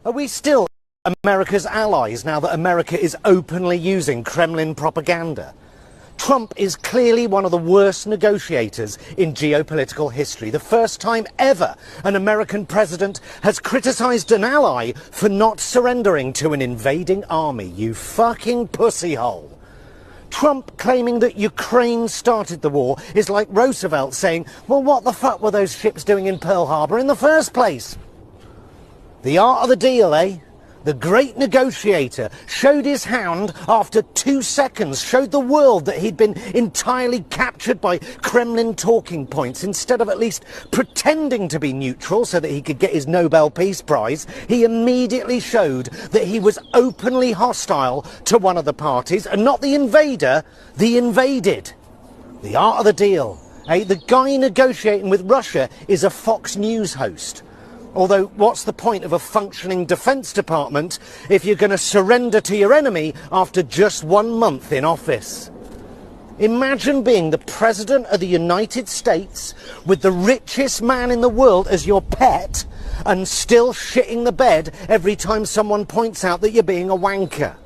Are we still America's allies now that America is openly using Kremlin propaganda? Trump is clearly one of the worst negotiators in geopolitical history. The first time ever an American president has criticized an ally for not surrendering to an invading army. You fucking pussyhole. Trump claiming that Ukraine started the war is like Roosevelt saying, well, what the fuck were those ships doing in Pearl Harbor in the first place? The art of the deal, eh? The great negotiator showed his hand after 2 seconds, showed the world that he'd been entirely captured by Kremlin talking points. Instead of at least pretending to be neutral so that he could get his Nobel Peace Prize, he immediately showed that he was openly hostile to one of the parties, and not the invader, the invaded. The art of the deal. Eh? The guy negotiating with Russia is a Fox News host. Although, what's the point of a functioning Defence Department if you're going to surrender to your enemy after just 1 month in office? Imagine being the President of the United States with the richest man in the world as your pet and still shitting the bed every time someone points out that you're being a wanker.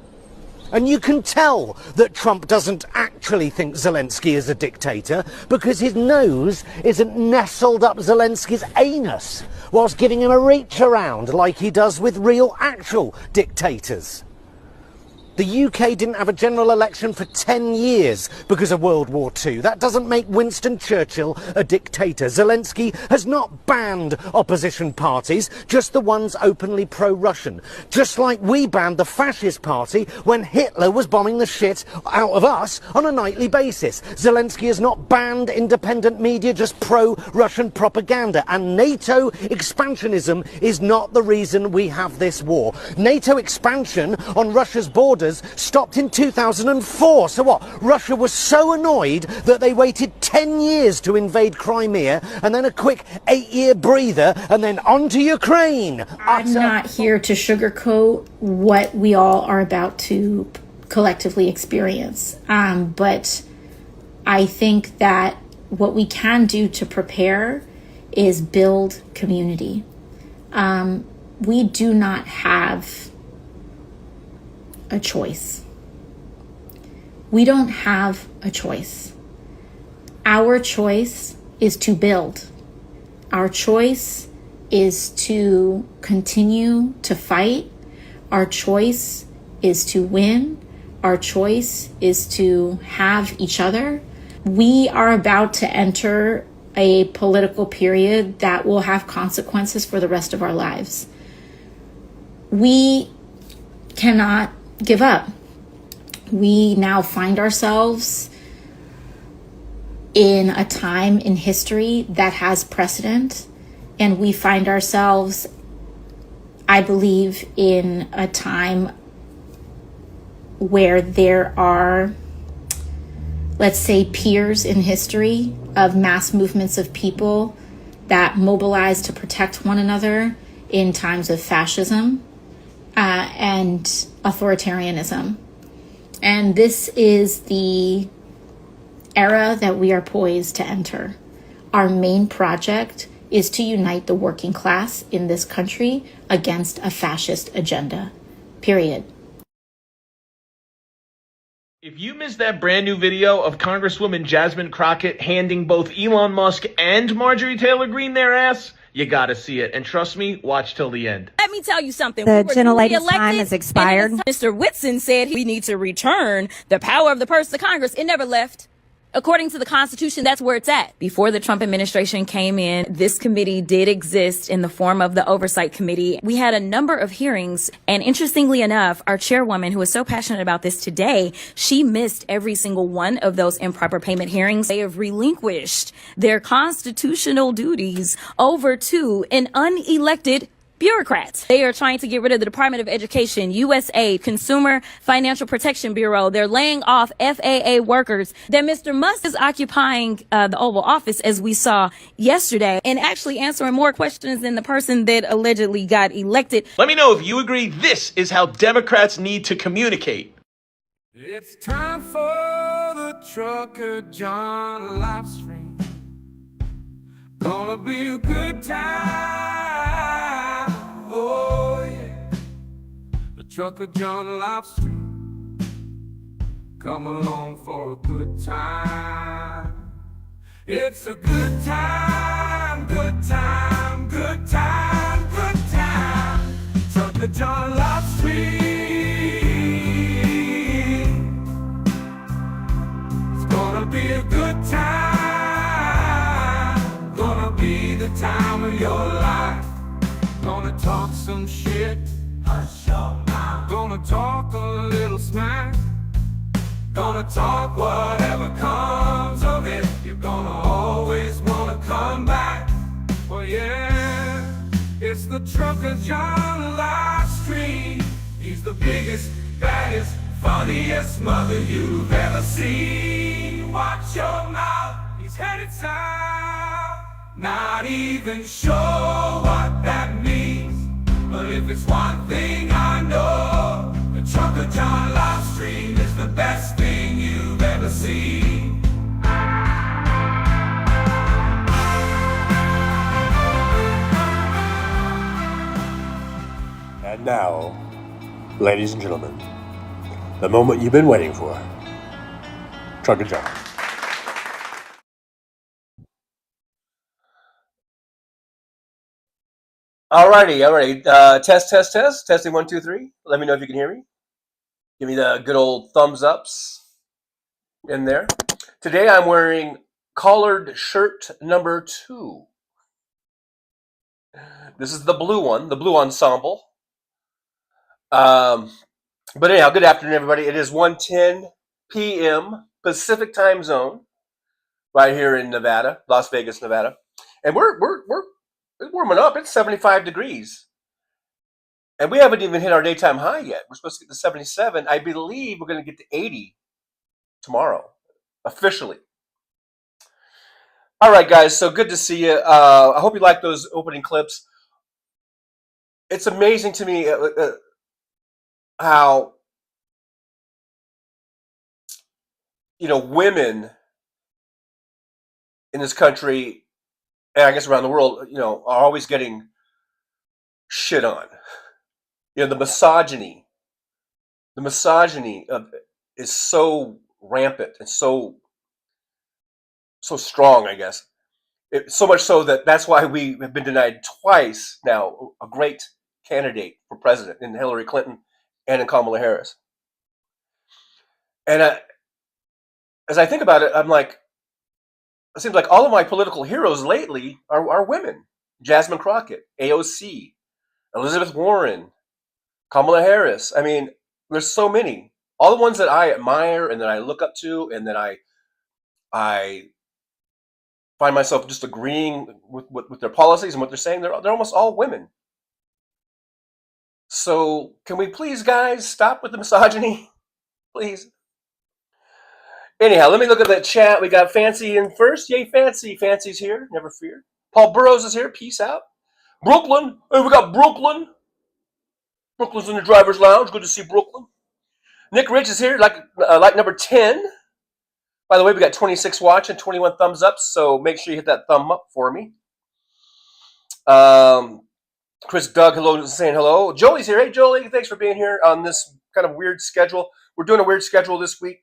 And you can tell that Trump doesn't actually think Zelensky is a dictator because his nose isn't nestled up Zelensky's anus whilst giving him a reach around like he does with real actual dictators. The UK didn't have a general election for 10 years because of World War II. That doesn't make Winston Churchill a dictator. Zelensky has not banned opposition parties, just the ones openly pro-Russian. Just like we banned the Fascist Party when Hitler was bombing the shit out of us on a nightly basis. Zelensky has not banned independent media, just pro-Russian propaganda. And NATO expansionism is not the reason we have this war. NATO expansion on Russia's borders stopped in 2004. So what? Russia was so annoyed that they waited 10 years to invade Crimea and then a quick 8-year breather and then on to Ukraine. I'm not here to sugarcoat what we all are about to collectively experience. But I think that what we can do to prepare is build community. We do not have a choice. We don't have a choice. Our choice is to build. Our choice is to continue to fight. Our choice is to win. Our choice is to have each other. We are about to enter a political period that will have consequences for the rest of our lives. We cannot give up. We now find ourselves in a time in history that has precedent, and we find ourselves, I believe, in a time where there are, let's say, peers in history of mass movements of people that mobilize to protect one another in times of fascism and authoritarianism. And this is the era that we are poised to enter. Our main project is to unite the working class in this country against a fascist agenda. Period. If you missed that brand new video of Congresswoman Jasmine Crockett handing both Elon Musk and Marjorie Taylor Greene their ass, you gotta see it. And trust me, watch till the end. Let me tell you something. The gentlelady's time has expired. Mr. Whitson said we need to return the power of the purse to Congress. It never left. According to the Constitution, that's where it's at. Before the Trump administration came in, this committee did exist in the form of the Oversight Committee. We had a number of hearings, and interestingly enough, our chairwoman, who is so passionate about this today, she missed every single one of those improper payment hearings. They have relinquished their constitutional duties over to an unelected bureaucrats. They are trying to get rid of the Department of Education, USAID, Consumer Financial Protection Bureau. They're laying off FAA workers. That Mr. Musk is occupying the Oval Office, as we saw yesterday, and actually answering more questions than the person that allegedly got elected. Let me know if you agree this is how Democrats need to communicate. It's time for the Trucker John Livestream. Gonna be a good time. Oh yeah. Trucker John Livestream. Come along for a good time. It's a good time, good time, good time, good time. Trucker John Livestream. It's gonna be a good time. Gonna be the time of your life. Gonna talk some shit. Hush your mouth. Gonna talk a little smack. Gonna talk whatever comes of it. You're gonna always wanna come back. Well, yeah, it's the Trucker John Livestream. He's the biggest, baddest, funniest mother you've ever seen. Watch your mouth, he's headed south. Not even sure what that means, but if it's one thing I know, the Trucker John Livestream is the best thing you've ever seen. And now, ladies and gentlemen, the moment you've been waiting for. Trucker John. Alrighty. Test. Testing 1, 2, 3. Let me know if you can hear me. Give me the good old thumbs ups in there. Today I'm wearing collared shirt number 2. This is the blue one, the blue ensemble. But anyhow, good afternoon, everybody. It is 1:10 p.m. Pacific time zone, right here in Nevada, Las Vegas, Nevada, and we're warming up. It's 75 degrees, and we haven't even hit our daytime high yet. We're supposed to get to 77. I believe we're going to get to 80 tomorrow, officially. All right, guys. So good to see you. I hope you like those opening clips. It's amazing to me how women in this country, and I guess around the world, are always getting shit on. The misogyny is so rampant and so strong, I guess. So much so that's why we have been denied twice now a great candidate for president in Hillary Clinton and in Kamala Harris. And as I think about it, I'm like, it seems like all of my political heroes lately are women. Jasmine Crockett, AOC, Elizabeth Warren, Kamala Harris. I mean, there's so many. All the ones that I admire and that I look up to and that I find myself just agreeing with their policies and what they're saying, they're almost all women. So can we please, guys, stop with the misogyny? Please. Anyhow, let me look at that chat. We got Fancy in first. Yay, Fancy. Fancy's here. Never fear. Paul Burrows is here. Peace out. Brooklyn. Hey, we got Brooklyn. Brooklyn's in the driver's lounge. Good to see Brooklyn. Nick Rich is here, like number 10. By the way, we got 26 watching, 21 thumbs up, so make sure you hit that thumb up for me. Chris Doug, hello, saying hello. Jolie's here. Hey, Jolie, thanks for being here on this kind of weird schedule. We're doing a weird schedule this week.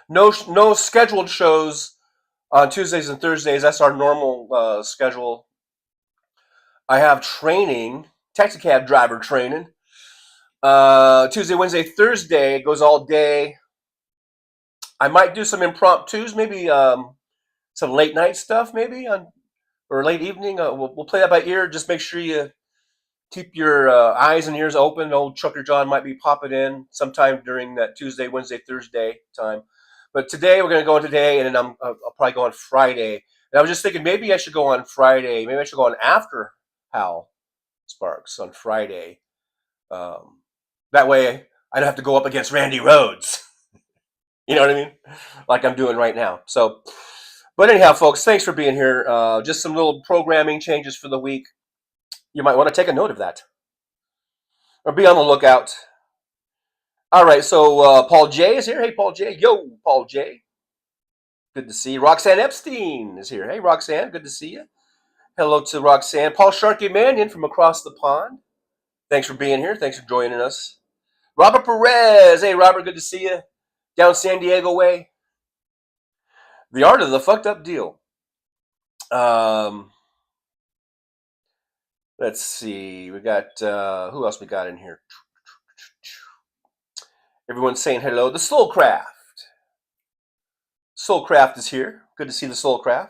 No scheduled shows on Tuesdays and Thursdays. That's our normal schedule. I have training, taxi cab driver training. Tuesday, Wednesday, Thursday goes all day. I might do some impromptus, maybe some late night stuff, maybe or late evening. We'll play that by ear. Just make sure you keep your eyes and ears open. Old Trucker John might be popping in sometime during that Tuesday, Wednesday, Thursday time. But today we're going to go on today, and then I'll probably go on Friday. And I was just thinking maybe I should go on Friday. Maybe I should go on after Hal Sparks on Friday. That way I don't have to go up against Randy Rhoads. You know what I mean? Like I'm doing right now. So, but anyhow, folks, thanks for being here. Just some little programming changes for the week. You might want to take a note of that. Or be on the lookout. All right, so Paul J is here. Hey, Paul J. Yo, Paul J. Good to see you. Roxanne Epstein is here. Hey, Roxanne, good to see you. Hello to Roxanne. Paul Sharkey Mannion from across the pond. Thanks for being here. Thanks for joining us Robert Perez. Hey, Robert, good to see you. Down San Diego way. The art of the fucked up deal. Let's see. We got, who else we got in here? Everyone's saying hello. The Soulcraft. Soulcraft is here. Good to see the Soulcraft.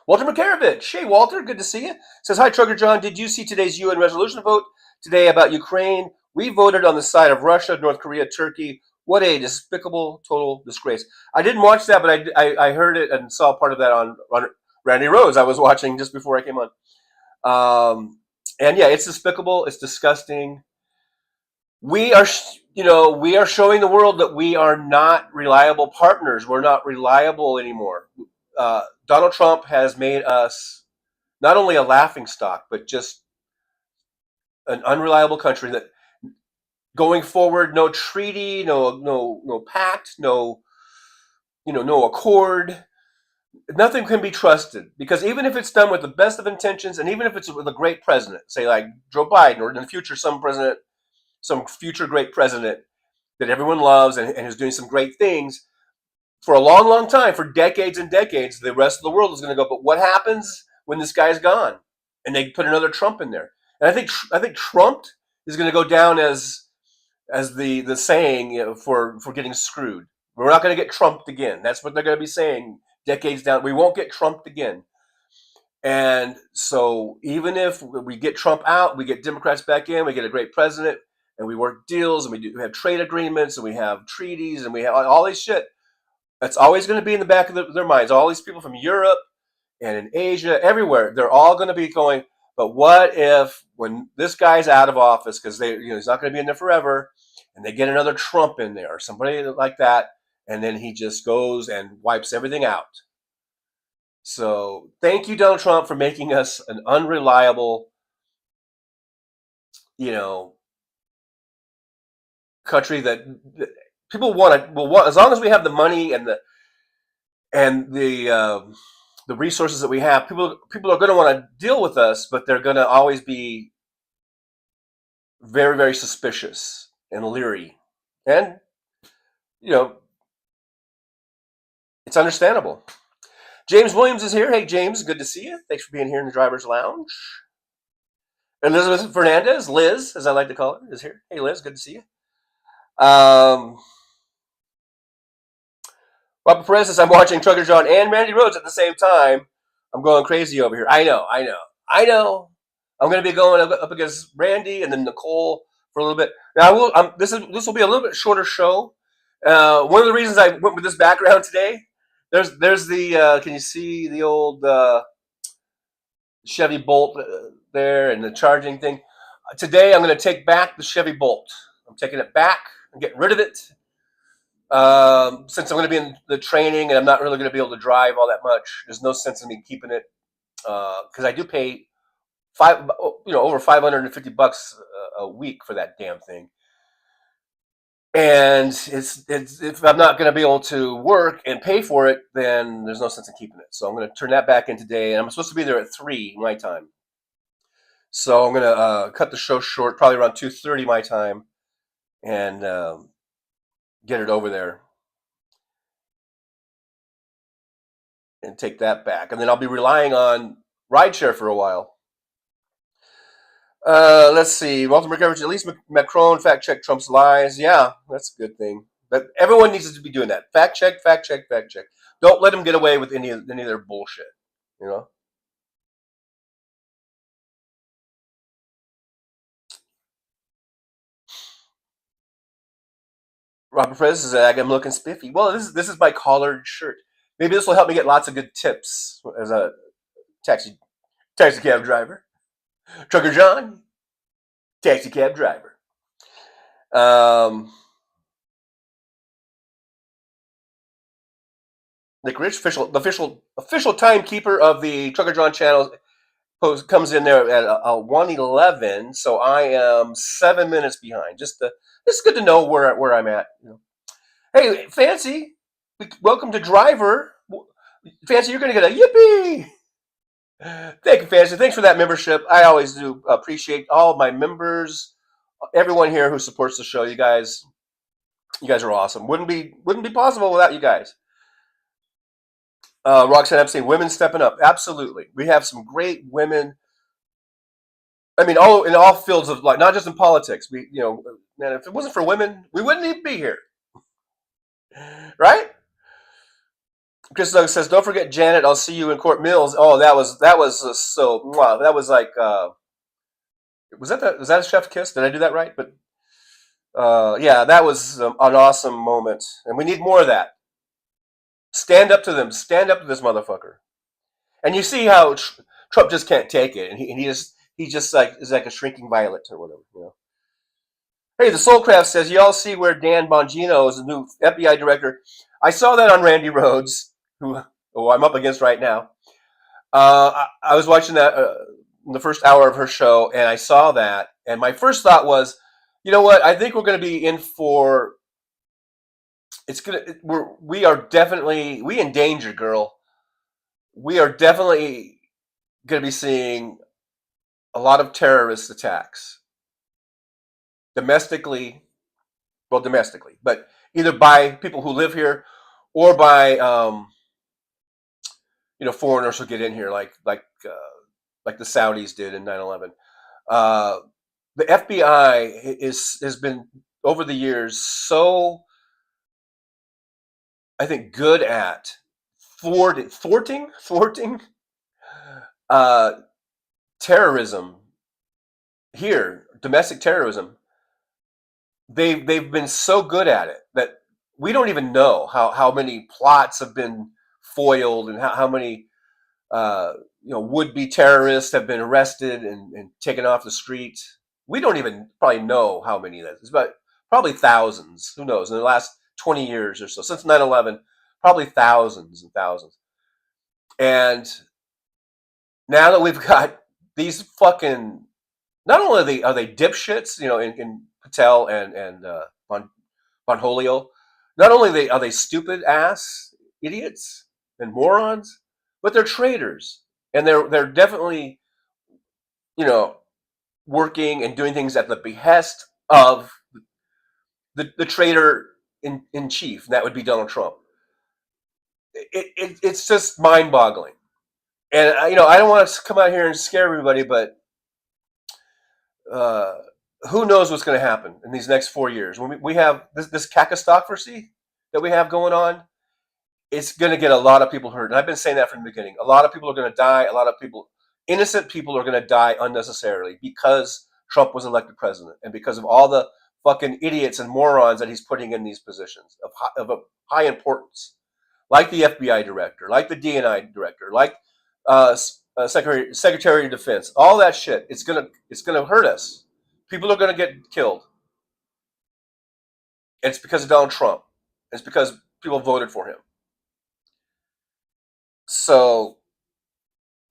Walter Makarovich. Hey, Walter. Good to see you. Says, hi, Trucker John. Did you see today's UN resolution vote today about Ukraine? We voted on the side of Russia, North Korea, Turkey. What a despicable, total disgrace. I didn't watch that, but I heard it and saw part of that on Randy Rose. I was watching just before I came on. And yeah, it's despicable. It's disgusting. We are showing the world that we are not reliable partners. We're not reliable anymore. Donald Trump has made us not only a laughingstock, but just an unreliable country that going forward, no treaty, no pact, no accord. Nothing can be trusted, because even if it's done with the best of intentions, and even if it's with a great president, say like Joe Biden, or in the future some future great president that everyone loves and is doing some great things, for a long, long time, for decades and decades, the rest of the world is going to go, but what happens when this guy's gone? And they put another Trump in there. And I think Trump is going to go down as the saying, for getting screwed. We're not going to get Trumped again. That's what they're going to be saying decades down. We won't get Trumped again. And so even if we get Trump out, we get Democrats back in, we get a great president, and we work deals, and we have trade agreements, and we have treaties, and we have all this shit. That's always going to be in the back of their minds. All these people from Europe and in Asia, everywhere, they're all going to be going, but what if when this guy's out of office, because he's not going to be in there forever, and they get another Trump in there or somebody like that, and then he just goes and wipes everything out. So thank you, Donald Trump, for making us an unreliable, country that people will want, as long as we have the money and the resources that we have. People are going to want to deal with us, but they're going to always be very, very suspicious and leery, and it's understandable. James Williams is here. Hey, James, good to see you. Thanks for being here in the driver's lounge. Elizabeth Fernandez, Liz, as I like to call her, is here. Hey, Liz, good to see you. Robert Perez says, I'm watching Trucker John and Randy Rhodes at the same time. I'm going crazy over here. I know. I'm going to be going up against Randy and then Nicole for a little bit. Now, this will be a little bit shorter show. One of the reasons I went with this background today, there's the, can you see the old Chevy Bolt there and the charging thing? Today, I'm going to take back the Chevy Bolt. I'm taking it back. I'm getting rid of it. Since I'm going to be in the training and I'm not really going to be able to drive all that much, there's no sense in me keeping it, because I do pay over $550 a week for that damn thing. And it's if I'm not going to be able to work and pay for it, then there's no sense in keeping it. So I'm going to turn that back in today, and I'm supposed to be there at 3 my time. So I'm going to cut the show short, probably around 2:30 my time, and get it over there and take that back. And then I'll be relying on rideshare for a while. Let's see. Walter McEveridge, at least Macron fact check Trump's lies. Yeah, that's a good thing. But everyone needs to be doing that. Fact check. Don't let them get away with any of their bullshit. Robert Perez says, I'm looking spiffy. Well, this is my collared shirt. Maybe this will help me get lots of good tips as a taxi cab driver. Trucker John, taxi cab driver. Nick Rich, the official timekeeper of the Trucker John channel, comes in there at 1:11, so I am 7 minutes behind. It's good to know where I'm at. Hey, Fancy, welcome to Driver. Fancy, you're going to get a yippee. Thank you, Fancy. Thanks for that membership. I always do appreciate all of my members, everyone here who supports the show. You guys are awesome. Wouldn't be possible without you guys. Roxanne Epstein, women stepping up. Absolutely. We have some great women. I mean, in all fields of life, not just in politics. Man, if it wasn't for women, we wouldn't even be here. Right? Chris Doug says, don't forget Janet, I'll see you in Court Mills. Oh, that was so, wow, that was like, was that a chef kiss? Did I do that right? But yeah, that was an awesome moment. And we need more of that. Stand up to them. Stand up to this motherfucker. And you see how Trump just can't take it. And he just like is like a shrinking violet or whatever, you know. Hey, the Soulcraft says, you all see where Dan Bongino is the new FBI director. I saw that on Randy Rhodes, who I'm up against right now. I was watching that in the first hour of her show, and I saw that, and my first thought was, you know what? I think we're going to be in for. We are definitely in danger, girl. We are definitely going to be seeing a lot of terrorist attacks. Domestically, but either by people who live here or by foreigners who get in here, like the Saudis did in 9/11. The FBI has been over the years so, I think, good at thwarting terrorism here, domestic terrorism. They've been so good at it that we don't even know how many plots have been foiled and how many would-be terrorists have been arrested and taken off the street. We don't even probably know how many that is, but probably thousands. Who knows? In the last 20 years or so, since 9/11, probably thousands and thousands. And now that we've got these fucking, not only are they dipshits, in Patel and Bonholio, not only are they stupid ass idiots and morons, but they're traitors, and they're definitely, working and doing things at the behest of the traitor in chief. And that would be Donald Trump. It's just mind-boggling, and I don't want to come out here and scare everybody, but who knows what's going to happen in these next 4 years when we have this cacostocracy that we have going on. It's going to get a lot of people hurt, and I've been saying that from the beginning. A lot of people are going to die. A lot of innocent people are going to die unnecessarily because Trump was elected president, and because of all the fucking idiots and morons that he's putting in these positions of high importance, like the FBI director, like the DNI director, like Secretary of Defense. All that shit. It's gonna hurt us. People are going to get killed. And it's because of Donald Trump. It's because people voted for him. So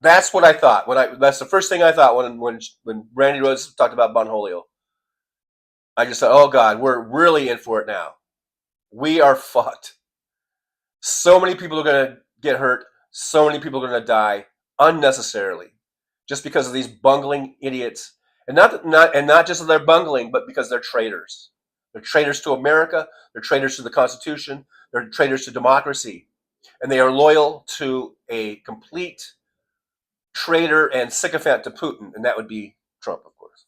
that's what I thought that's the first thing I thought when Randy Rhodes talked about Bonholio. I just thought, oh God, we're really in for it now. We are fucked. So many people are going to get hurt. So many people are going to die unnecessarily, just because of these bungling idiots, and not just they're bungling, but because they're traitors. They're traitors to America. They're traitors to the Constitution. They're traitors to democracy, and they are loyal to a complete traitor and sycophant to Putin, and that would be Trump, of course.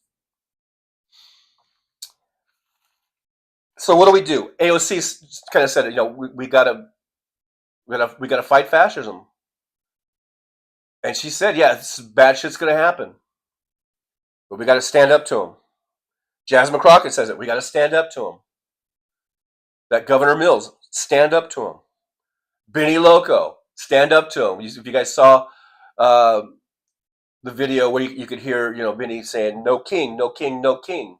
So what do? AOC kind of said, we gotta fight fascism. And she said, yeah, bad shit's going to happen. But we got to stand up to them. Jasmine Crockett says it. We got to stand up to them. That Governor Mills, stand up to him. Benny Loco, stand up to him. If you guys saw the video where you could hear, Benny saying, no king, no king, no king.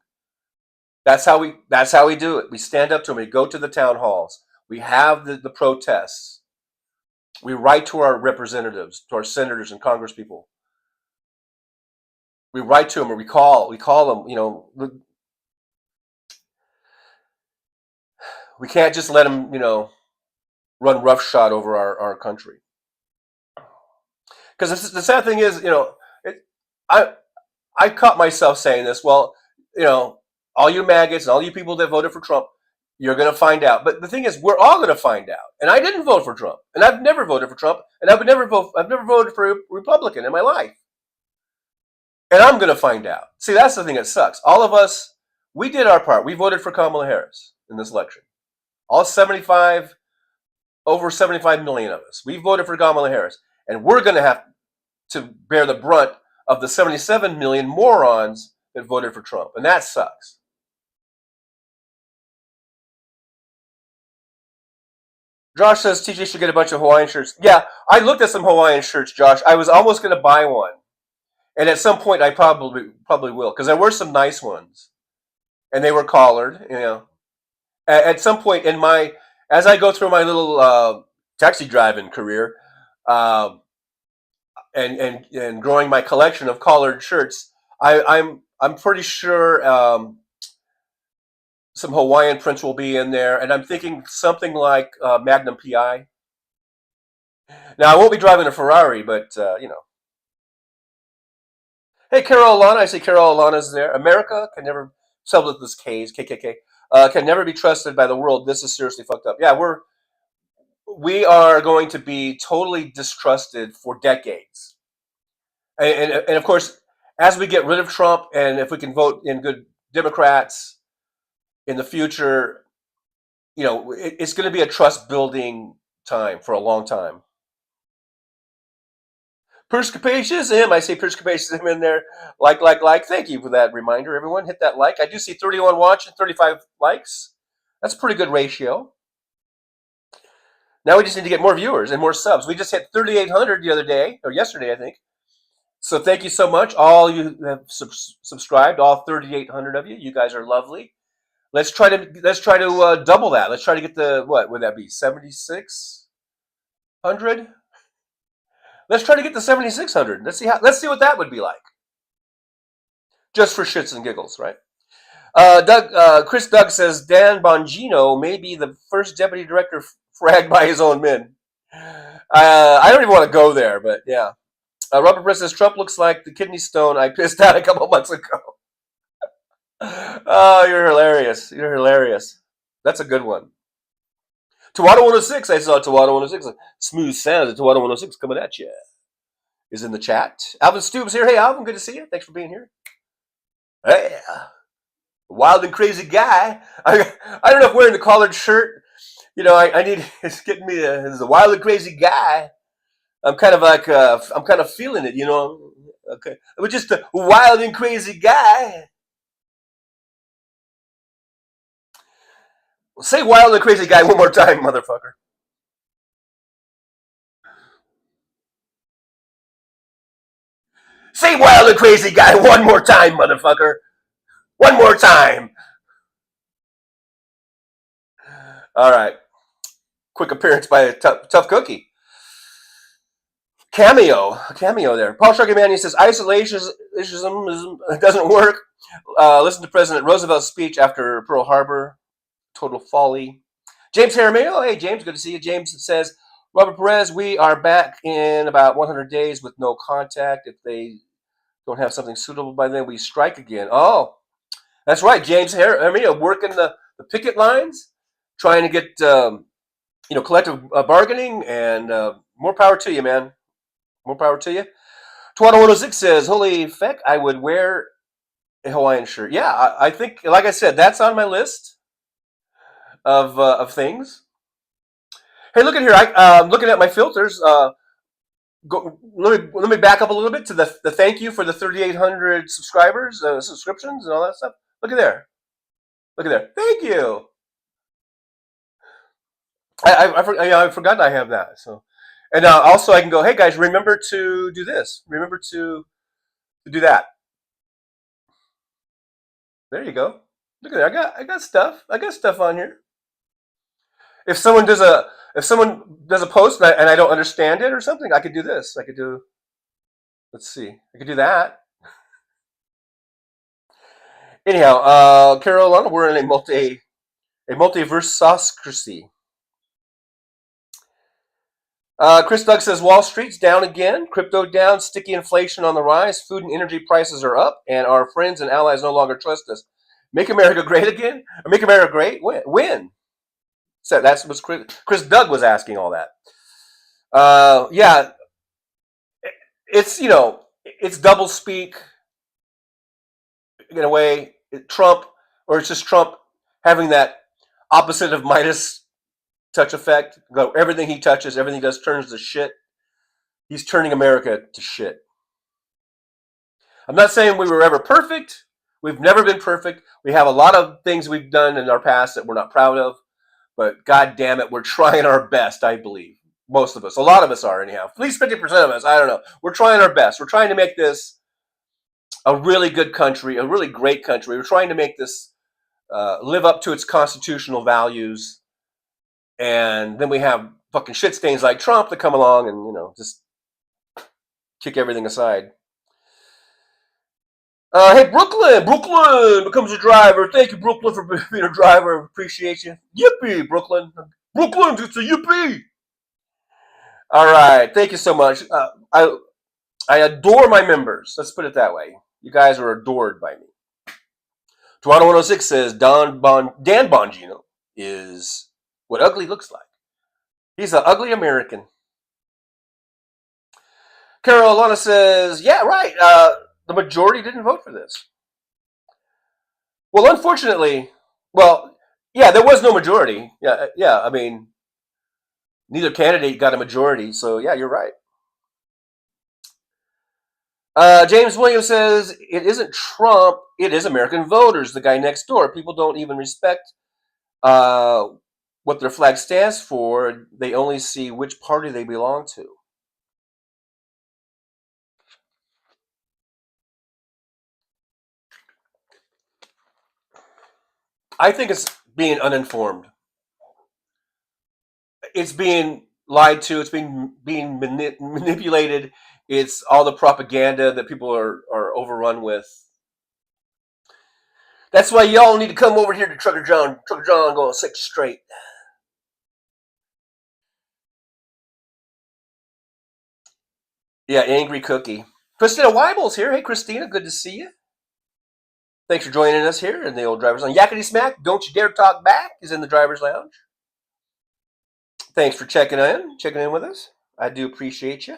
That's how we do it. We stand up to them. We go to the town halls. We have the protests. We write to our representatives, to our senators and congresspeople. We write to them, or we call them. We can't just let them, run roughshod over our country. Because the sad thing is, I caught myself saying this. Well, all you maggots and all you people that voted for Trump, you're going to find out. But the thing is, we're all going to find out. And I didn't vote for Trump, and I've never voted for Trump, and I've never voted for a Republican in my life. And I'm going to find out. See, that's the thing that sucks. All of us, we did our part. We voted for Kamala Harris in this election. All over 75 million of us. We voted for Kamala Harris. And we're going to have to bear the brunt of the 77 million morons that voted for Trump. And that sucks. Josh says TJ should get a bunch of Hawaiian shirts. Yeah, I looked at some Hawaiian shirts, Josh. I was almost going to buy one. And at some point, I probably will, because there were some nice ones, and they were collared. At some point as I go through my little taxi driving career, and growing my collection of collared shirts, I'm pretty sure some Hawaiian prints will be in there, and I'm thinking something like Magnum PI. Now I won't be driving a Ferrari, but Hey, Carol Alana. I see Carol Alana's there. America can never sell with this K's, KKK, can never be trusted by the world. This is seriously fucked up. Yeah, we are going to be totally distrusted for decades. And of course, as we get rid of Trump, and if we can vote in good Democrats in the future, it's going to be a trust building time for a long time. Perspicacious I see Perspicacious in there. Like. Thank you for that reminder, everyone. Hit that like. I do see 31 watching, 35 likes. That's a pretty good ratio. Now we just need to get more viewers and more subs. We just hit 3,800 the other day, or yesterday, I think. So thank you so much. All you have subscribed, all 3,800 of you. You guys are lovely. Let's try to double that. Let's try to get what would that be? 7,600. Let's try to get to 7,600. Let's see what that would be like. Just for shits and giggles, right? Chris Doug says Dan Bongino may be the first deputy director fragged by his own men. I don't even want to go there, but yeah. Robert Press says Trump looks like the kidney stone I pissed out a couple months ago. Oh, you're hilarious. You're hilarious. That's a good one. Tawada 106, I saw Tawada 106. Smooth sounds of Tawada 106 coming at you. Is in the chat. Alvin Stoops here. Hey, Alvin, good to see you. Thanks for being here. Hey, wild and crazy guy. I don't know if wearing the collared shirt, I need, it's getting me as a wild and crazy guy. I'm kind of feeling it, Okay. I'm just a wild and crazy guy. Say wild and crazy guy one more time, motherfucker. Say wild and crazy guy one more time, motherfucker. One more time. All right. Quick appearance by a tough cookie. Cameo there. Paul Sharkemania says isolationism doesn't work. Listen to President Roosevelt's speech after Pearl Harbor. Total folly. James Jaramillo. Hey, James. Good to see you. James says, Robert Perez, we are back in about 100 days with no contact. If they don't have something suitable by then, we strike again. Oh, that's right. James Jaramillo working the picket lines, trying to get collective bargaining, and more power to you, man. More power to you. Tawada 106 says, holy feck, I would wear a Hawaiian shirt. Yeah, I think, like I said, that's on my list of things. Hey, look at here. I'm looking at my filters. Let me back up a little bit to the thank you for the 3,800 subscribers, subscriptions, and all that stuff. Look at there. Thank you. I forgot I have that. So, and also I can go, hey guys, remember to do this. Remember to do that. There you go. Look at that. I got stuff. I got stuff on here. If someone does a post and I don't understand it or something, I could do this. I could do. Let's see. I could do that. Anyhow, Carolina, we're in a multiversoscracy. Chris Doug says Wall Street's down again, crypto down, sticky inflation on the rise, food and energy prices are up, and our friends and allies no longer trust us. Make America great again? Or make America great? When? So that's what Chris Doug was asking all that. Yeah, it's, it's double speak in a way. Trump, or it's just Trump having that opposite of Midas touch effect. Everything he touches, everything he does turns to shit. He's turning America to shit. I'm not saying we were ever perfect. We've never been perfect. We have a lot of things we've done in our past that we're not proud of. But God damn it, we're trying our best, I believe. Most of us. A lot of us are, anyhow. At least 50% of us. I don't know. We're trying our best. We're trying to make this a really good country, a really great country. We're trying to make this live up to its constitutional values. And then we have fucking shit stains like Trump that come along and, just kick everything aside. Hey, Brooklyn becomes a driver. Thank you, Brooklyn, for being a driver. Appreciate you. Yippee, Brooklyn. Brooklyn, it's a yippee. All right. Thank you so much. I adore my members. Let's put it that way. You guys are adored by me. Toronto 106 says Dan Bongino is what ugly looks like. He's an ugly American. Carolina says, yeah, right. The majority didn't vote for this. Well, unfortunately, there was no majority. Yeah. I mean, neither candidate got a majority. So, yeah, you're right. James Williams says, it isn't Trump, it is American voters, the guy next door. People don't even respect what their flag stands for. They only see which party they belong to. I think it's being uninformed. It's being lied to. It's being manipulated. It's all the propaganda that people are overrun with. That's why y'all need to come over here to Trucker John. Trucker John going to set you straight. Yeah, Angry Cookie. Christina Weibel's here. Hey, Christina, good to see you. Thanks for joining us here in the old driver's lounge. Yakety Smack, Don't You Dare Talk Back is in the driver's lounge. Thanks for checking in with us. I do appreciate you.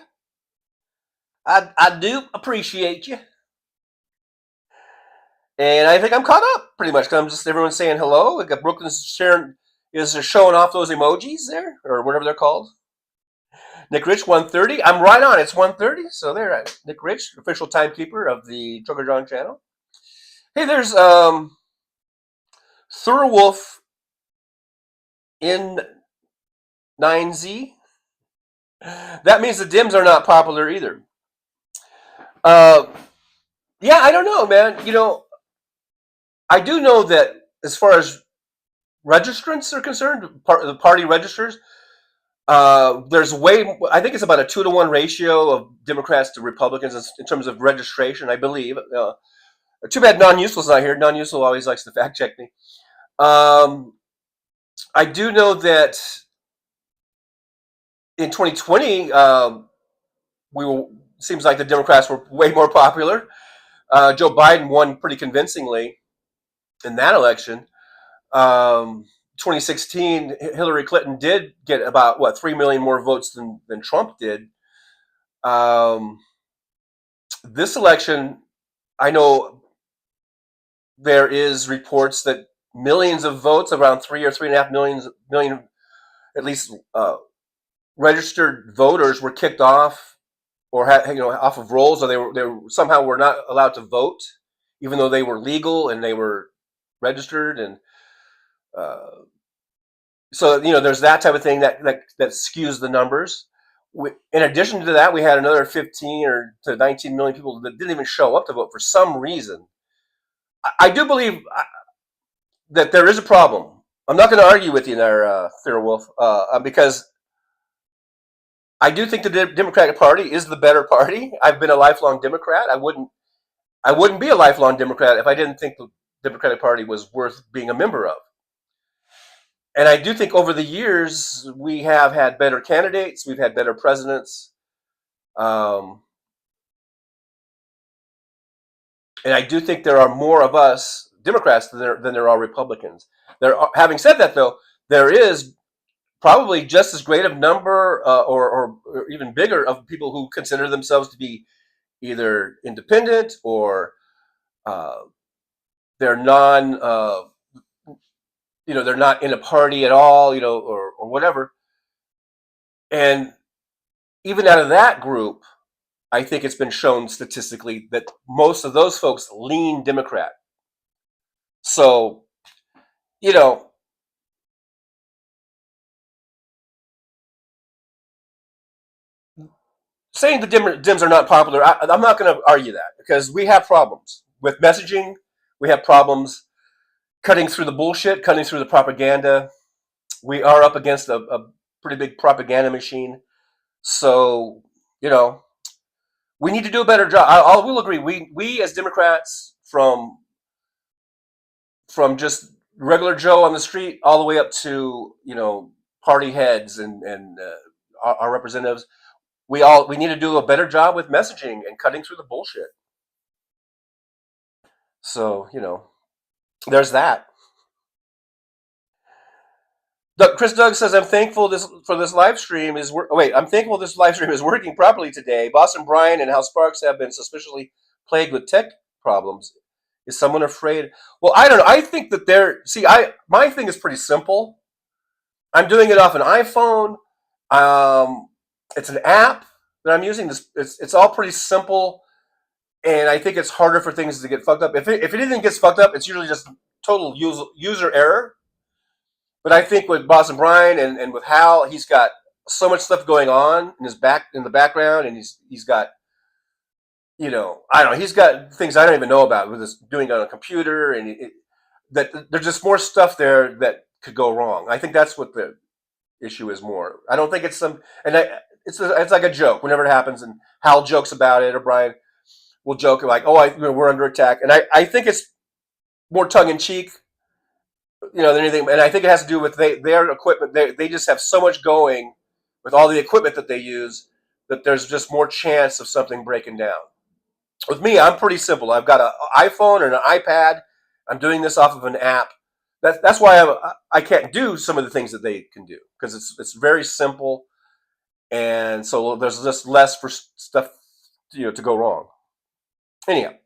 I do appreciate you. And I think I'm caught up pretty much because I'm just everyone's saying hello. We got Brooklyn's showing off those emojis there, or whatever they're called. Nick Rich 1:30. I'm right on. It's 1:30. So there, Nick Rich, official timekeeper of the Trucker John channel. Hey, there's Thurwolf in 9Z. That means the Dims are not popular either. Yeah, I don't know, man. I do know that as far as registrants are concerned, the party registers, there's I think it's about a 2-to-1 ratio of Democrats to Republicans in terms of registration, I believe. Too bad Non-Useful's not here. Non-Useful always likes to fact check me. I do know that in 2020, seems like the Democrats were way more popular. Joe Biden won pretty convincingly in that election. 2016, Hillary Clinton did get about 3 million more votes than Trump did. This election, I know there is reports that millions of votes, around 3 or 3.5 million, at least registered voters, were kicked off or off of rolls, or they somehow were not allowed to vote, even though they were legal and they were registered. And so there's that type of thing that skews the numbers. In addition to that, we had another 15 or to 19 million people that didn't even show up to vote for some reason. I do believe that there is a problem. I'm not going to argue with you there, Thurwolf, because I do think the Democratic Party is the better party. I've been a lifelong Democrat. I wouldn't be a lifelong Democrat if I didn't think the Democratic Party was worth being a member of. And I do think over the years we have had better candidates. We've had better presidents. And I do think there are more of us Democrats than there are Republicans. Having said that, though, there is probably just as great a number or even bigger of people who consider themselves to be either independent or they're they're not in a party at all, or whatever. And even out of that group, I think it's been shown statistically that most of those folks lean Democrat. So, saying the Dems are not popular, I'm not going to argue that, because we have problems with messaging. We have problems cutting through the bullshit, cutting through the propaganda. We are up against a pretty big propaganda machine. So, we need to do a better job. I will agree. We as Democrats, from just regular Joe on the street all the way up to party heads and our representatives, we need to do a better job with messaging and cutting through the bullshit. So there's that. Chris Doug says, I'm thankful for this live stream is I'm thankful this live stream is working properly today. Boston Brian and House Sparks have been suspiciously plagued with tech problems. Is someone afraid? Well, I don't know. I think that my thing is pretty simple. I'm doing it off an iPhone. It's an app that I'm using. It's all pretty simple, and I think it's harder for things to get fucked up. If anything gets fucked up, it's usually just total user error. But I think with Boston Brian and with Hal, he's got so much stuff going on in the background, and he's got I don't know, he's got things I don't even know about with this doing it on a computer, and that there's just more stuff there that could go wrong. I think that's what the issue is more. I don't think it's it's like a joke whenever it happens, and Hal jokes about it, or Brian will joke like, "Oh, we're under attack," and I think it's more tongue in cheek, than anything. And I think it has to do with their equipment. They just have so much going with all the equipment that they use that there's just more chance of something breaking down. With me, I'm pretty simple. I've got an iPhone and an iPad. I'm doing this off of an app. That's why I can't do some of the things that they can do, because it's very simple, and so there's just less for stuff to go wrong. Anyhow,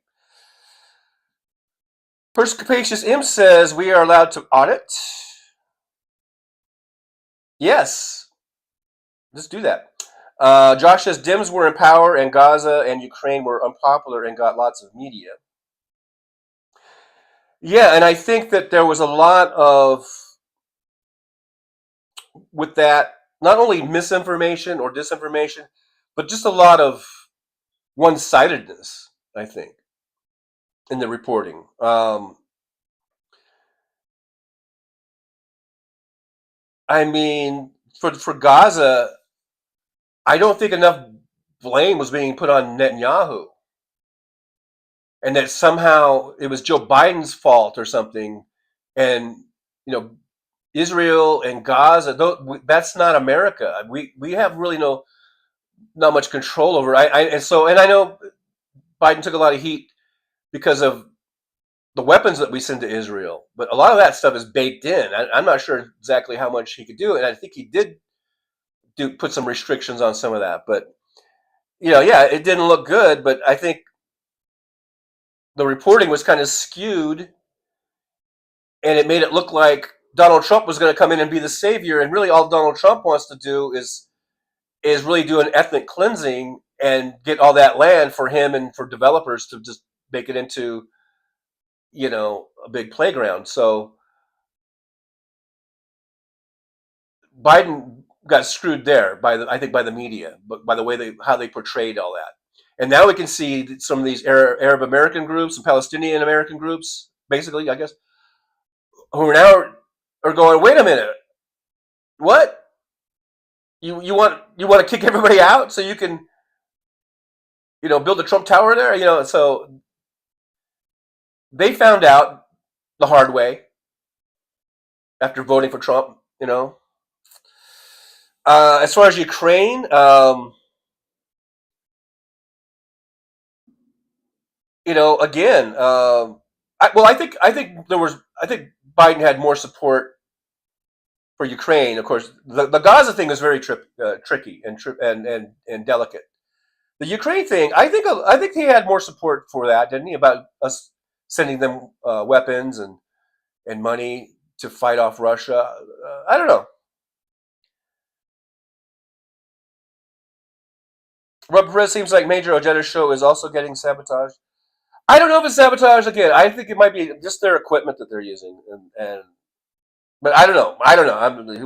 Perspicacious M says we are allowed to audit. Yes, let's do that. Josh says Dems were in power and Gaza and Ukraine were unpopular and got lots of media. Yeah, and I think that there was a lot of, with that, not only misinformation or disinformation, but just a lot of one-sidedness, I think, in the reporting. I mean, for Gaza, I don't think enough blame was being put on Netanyahu, and that somehow it was Joe Biden's fault or something. And Israel and Gaza, that's not America. We have really not much control over it. And I know Biden took a lot of heat because of the weapons that we send to Israel, but a lot of that stuff is baked in. I'm not sure exactly how much he could do, and I think he did put some restrictions on some of that. But yeah, it didn't look good. But I think the reporting was kind of skewed, and it made it look like Donald Trump was going to come in and be the savior. And really, all Donald Trump wants to do is really do an ethnic cleansing and get all that land for him and for developers to just make it into a big playground. So Biden got screwed there I think by the media, but by the way how they portrayed all that. And now we can see some of these Arab American groups and Palestinian American groups, basically, I guess, who are going, wait a minute, what? You want to kick everybody out so you can build a Trump Tower there? So they found out the hard way after voting for Trump. As far as Ukraine, again, I think Biden had more support for Ukraine. Of course, the Gaza thing is very tricky and delicate. The Ukraine thing, I think he had more support for that, didn't he? About us sending them weapons and money to fight off Russia. I don't know. Robert Perez seems like Major Ojeda's show is also getting sabotaged. I don't know if it's sabotage. Again, I think it might be just their equipment that they're using, but I don't know.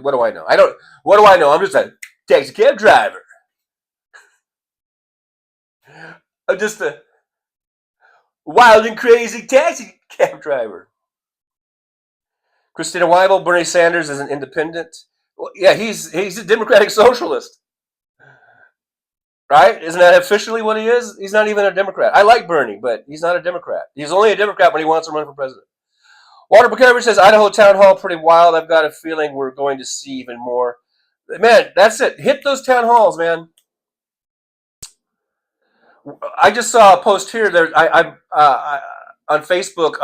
What do I know? What do I know? I'm just a taxi cab driver. I'm just a wild and crazy taxi cab driver. Christina Weibel, Bernie Sanders is an independent. Well, yeah, he's a Democratic socialist. Right? Isn't that officially what he is? He's not even a Democrat. I like Bernie, but he's not a Democrat. He's only a Democrat when he wants to run for president. Walter Buchanan says, Idaho town hall pretty wild. I've got a feeling we're going to see even more. Man, that's it. Hit those town halls, man. I just saw a post here. On Facebook.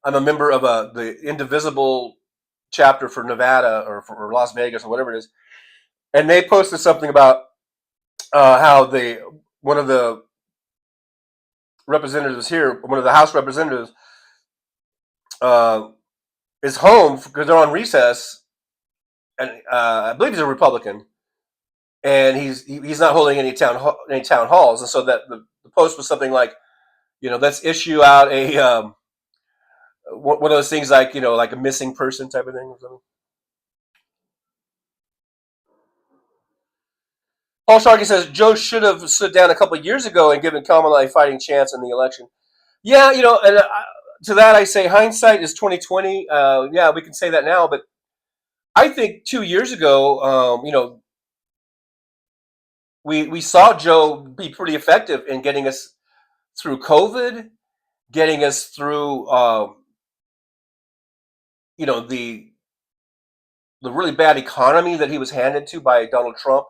I'm a member of the Indivisible chapter for Nevada or for Las Vegas or whatever it is. And they posted something about how one of the representatives here, one of the House representatives, is home because they're on recess, and I believe he's a Republican, and he's not holding any town halls, and so that the post was something like, let's issue out a one of those things like like a missing person type of thing or something. Paul Sharkey says Joe should have stood down a couple of years ago and given Kamala a fighting chance in the election. Yeah, and to that I say hindsight is 2020. Yeah, we can say that now, but I think 2 years ago, we saw Joe be pretty effective in getting us through COVID, getting us through, the really bad economy that he was handed to by Donald Trump.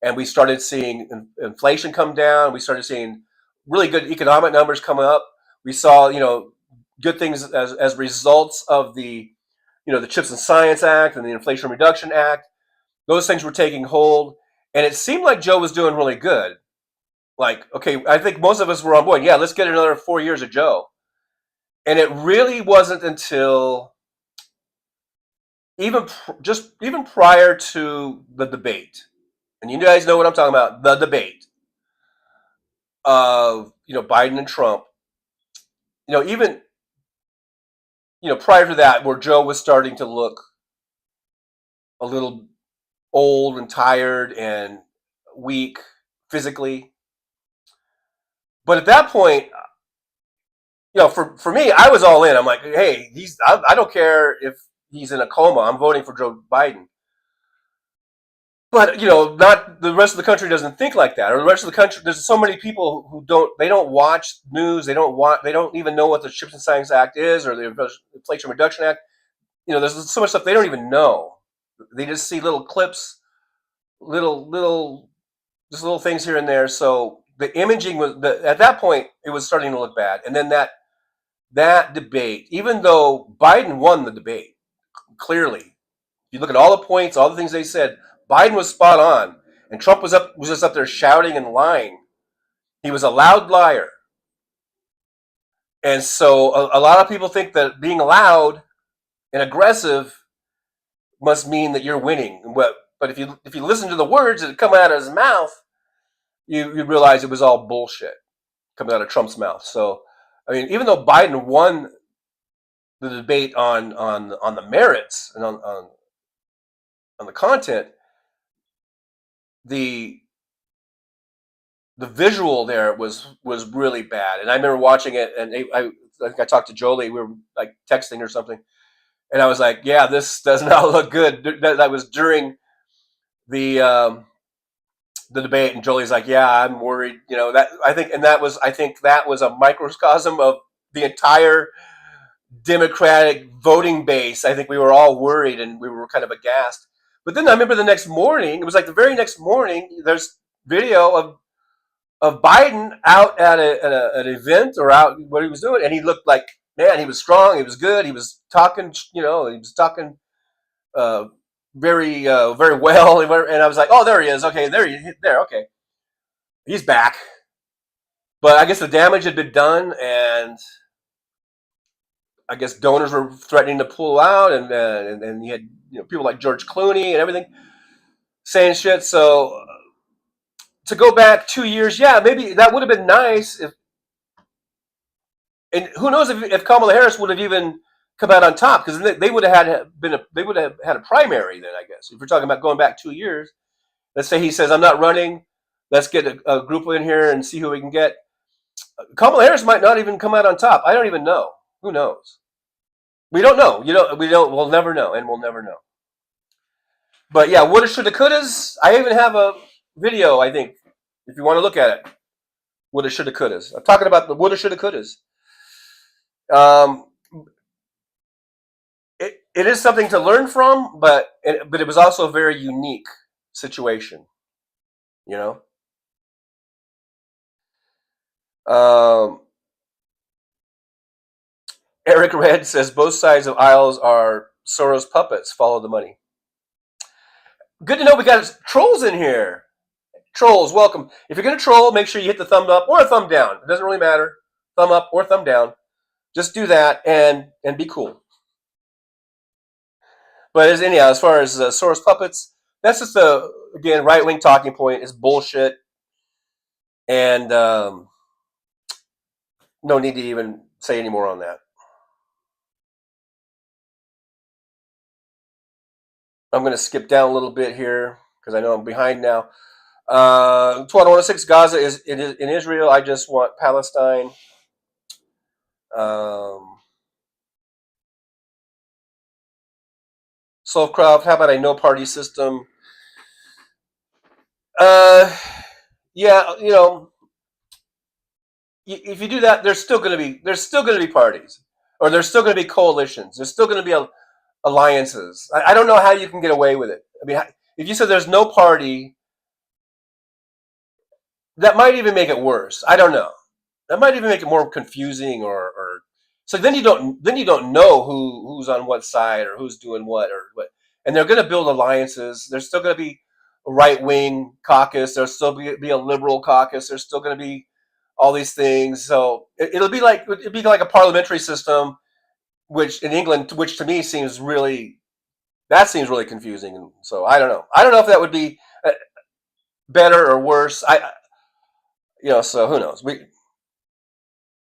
And we started seeing inflation come down. We started seeing really good economic numbers come up. We saw, good things as results of the CHIPS and Science Act and the Inflation Reduction Act. Those things were taking hold. And it seemed like Joe was doing really good. Like, okay, I think most of us were on board. Yeah, let's get another 4 years of Joe. And it really wasn't until even prior to the debate. And you guys know what I'm talking about, the debate of, Biden and Trump, even, prior to that, where Joe was starting to look a little old and tired and weak physically. But at that point, for me, I was all in. I'm like, hey, I don't care if he's in a coma. I'm voting for Joe Biden. But not the rest of the country doesn't think like that. Or the rest of the country, there's so many people who don't watch news. They don't even know what the CHIPS and Science Act is or the Inflation Reduction Act. There's so much stuff they don't even know. They just see little clips, little things here and there. So the imaging was at that point it was starting to look bad. And then that debate, even though Biden won the debate clearly, you look at all the points, all the things they said. Biden was spot on, and Trump was just up there shouting and lying. He was a loud liar, and so a lot of people think that being loud and aggressive must mean that you're winning. But if you listen to the words that come out of his mouth, you realize it was all bullshit coming out of Trump's mouth. So, I mean, even though Biden won the debate on the merits and on the content, the visual there was really bad. And I remember watching it, and I think I talked to Jolie. We were like texting or something, and I was like, "Yeah, this does not look good." That was during the debate, and Jolie's like, "Yeah, I'm worried." I think that was a microcosm of the entire Democratic voting base. I think we were all worried, and we were kind of aghast. But then I remember the next morning, it was like the very next morning, there's video of of Biden out at an event or out what he was doing, and he looked like, man, he was strong, he was good, he was talking, he was talking very very well, and I was like, oh, there he is, okay, there, okay, he's back. But I guess the damage had been done, and I guess donors were threatening to pull out, and you had people like George Clooney and everything saying shit. So to go back 2 years, yeah, maybe that would have been nice if. And who knows if Kamala Harris would have even come out on top, because they would have had a primary then, I guess. If we're talking about going back 2 years, let's say he says, I'm not running, let's get a group in here and see who we can get. Kamala Harris might not even come out on top. I don't even know. Who knows? We don't know. We'll never know, and we'll never know. But yeah, woulda, shoulda, couldas. I even have a video, I think, if you want to look at it. Woulda, shoulda, couldas. I'm talking about the woulda, shoulda, couldas. It is something to learn from, but it was also a very unique situation, Eric Red says both sides of aisles are Soros puppets. Follow the money. Good to know we got trolls in here. Trolls, welcome. If you're going to troll, make sure you hit the thumb up or a thumb down. It doesn't really matter. Thumb up or thumb down. Just do that and be cool. But anyhow, as far as Soros puppets, that's just again, right-wing talking point. Is bullshit. And no need to even say any more on that. I'm going to skip down a little bit here because I know I'm behind now. 2106, Gaza is in Israel. I just want Palestine. Slovecraft, how about a no-party system? Yeah, if you do that, there's still going to be parties, or there's still going to be coalitions. There's still going to be alliances. I don't know how you can get away with it. I mean, if you said there's no party, that might even make it worse. I don't know. That might even make it more confusing, or so then you don't know who's on what side or who's doing what or what. And they're going to build alliances. There's still going to be a right-wing caucus. There'll still be a liberal caucus. There's still going to be all these things. So it'd be like a parliamentary system, which in England, which to me seems really confusing. And so I don't know. I don't know if that would be better or worse. So who knows?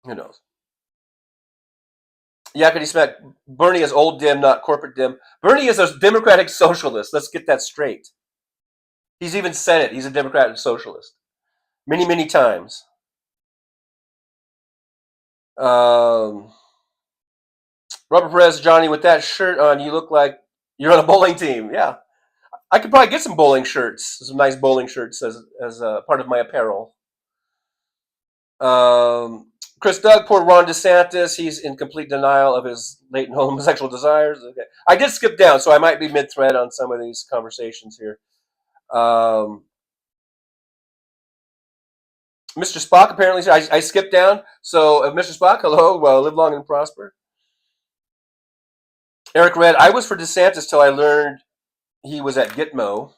Who knows? Yakety Smack. Bernie is old dim, not corporate dim. Bernie is a democratic socialist. Let's get that straight. He's even said it. He's a democratic socialist. Many, many times. Robert Perez, Johnny, with that shirt on, you look like you're on a bowling team. Yeah. I could probably get some bowling shirts, some nice bowling shirts as part of my apparel. Chris Doug, poor Ron DeSantis. He's in complete denial of his latent homosexual desires. Okay. I did skip down, so I might be mid-thread on some of these conversations here. Mr. Spock, apparently, I skipped down. So, Mr. Spock, hello. Well, live long and prosper. Eric Red, I was for DeSantis till I learned he was at Gitmo.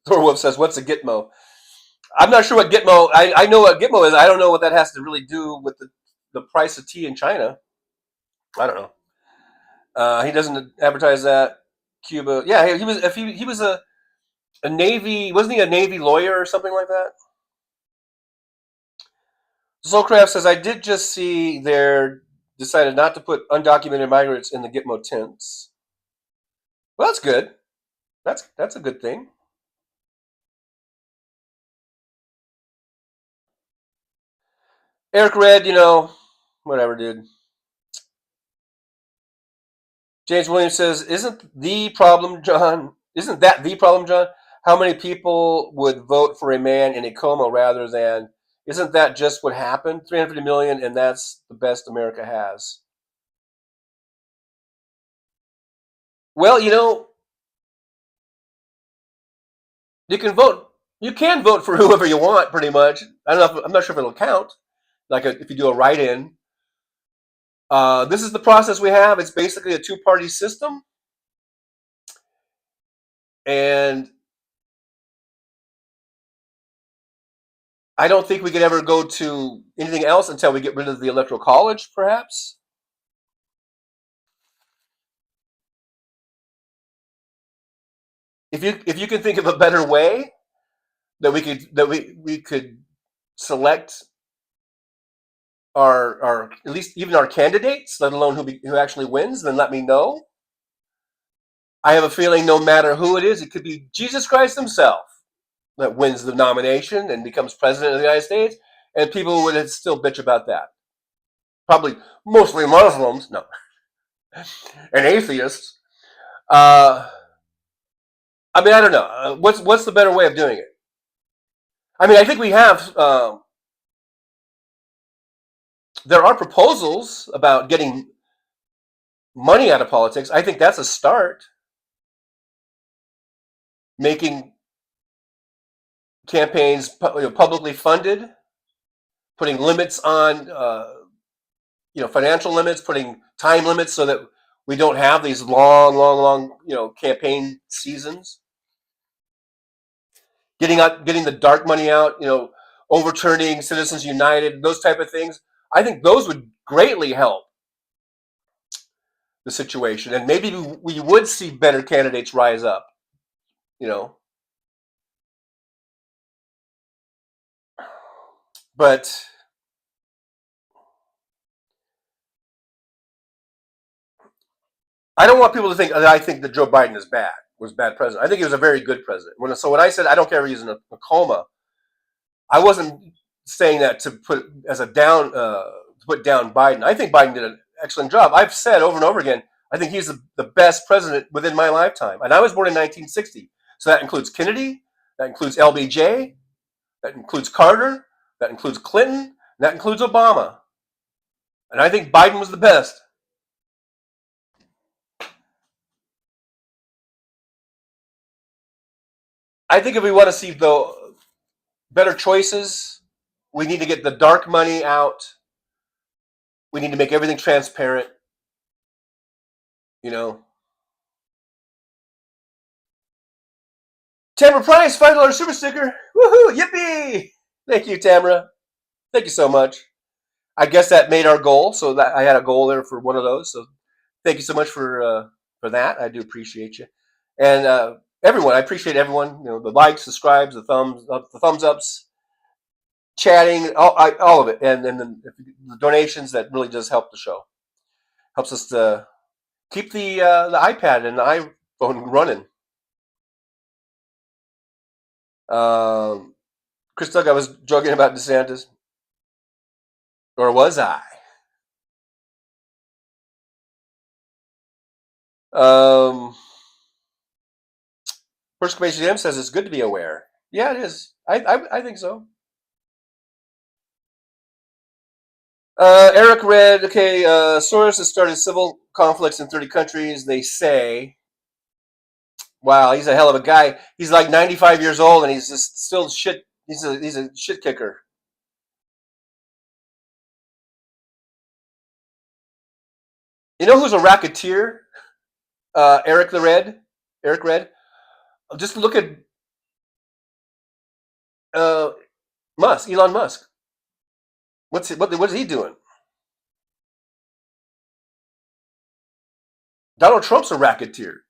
Thorwolf says, what's a Gitmo? I'm not sure what Gitmo, I know what Gitmo is. I don't know what that has to really do with the price of tea in China. I don't know. He doesn't advertise that. Cuba. Yeah, he was a Navy, wasn't he a Navy lawyer or something like that? Soulcraft says, I did just see they're decided not to put undocumented migrants in the Gitmo tents. Well, that's good. That's a good thing. Eric Red, whatever, dude. James Williams says, isn't that the problem, John? How many people would vote for a man in a coma rather than, isn't that just what happened? 350 million, and that's the best America has. Well, you know, you can vote. You can vote for whoever you want, pretty much. I don't know. I'm not sure if it'll count. Like if you do a write-in. This is the process we have. It's basically a two-party system, and I don't think we could ever go to anything else until we get rid of the Electoral College, perhaps. If you can think of a better way that we could select our at least even our candidates, let alone who actually wins, then let me know. I have a feeling no matter who it is, it could be Jesus Christ himself that wins the nomination and becomes president of the United States, and people would still bitch about that. Probably mostly Muslims, no, and atheists. I mean, I don't know. What's the better way of doing it? I mean, I think we have. There are proposals about getting money out of politics. I think that's a start. Making campaigns publicly funded, putting limits on, financial limits, putting time limits so that we don't have these long, campaign seasons. Getting the dark money out, overturning Citizens United, those type of things. I think those would greatly help the situation, and maybe we would see better candidates rise up. But I don't want people to think that I think that Joe Biden was bad president. I think he was a very good president. When I said I don't care if he's in a coma, I wasn't saying that to put as a down to put down Biden. I think Biden did an excellent job. I've said over and over again, I think he's the best president within my lifetime. And I was born in 1960. So that includes Kennedy, that includes LBJ, that includes Carter, that includes Clinton, and that includes Obama. And I think Biden was the best. I think if we want to see better choices, we need to get the dark money out. We need to make everything transparent. Tamara Price, $5 super sticker. Woohoo! Yippee! Thank you, Tamara. Thank you so much. I guess that made our goal. So that I had a goal there for one of those. So thank you so much for that. I do appreciate you. And everyone, I appreciate everyone. The likes, subscribes, the thumbs ups, chatting, all of it, and the donations that really does help the show. Helps us to keep the iPad and the iPhone running. Chris Doug, I was joking about DeSantis, or was I? First Commission M says it's good to be aware. Yeah, it is. I think so. Eric read, okay, Soros has started civil conflicts in 30 countries, they say. Wow, he's a hell of a guy. He's like 95 years old and he's just still shit. He's a shit kicker. You know who's a racketeer? Eric Red. Just look at Elon Musk. What is he doing? Donald Trump's a racketeer.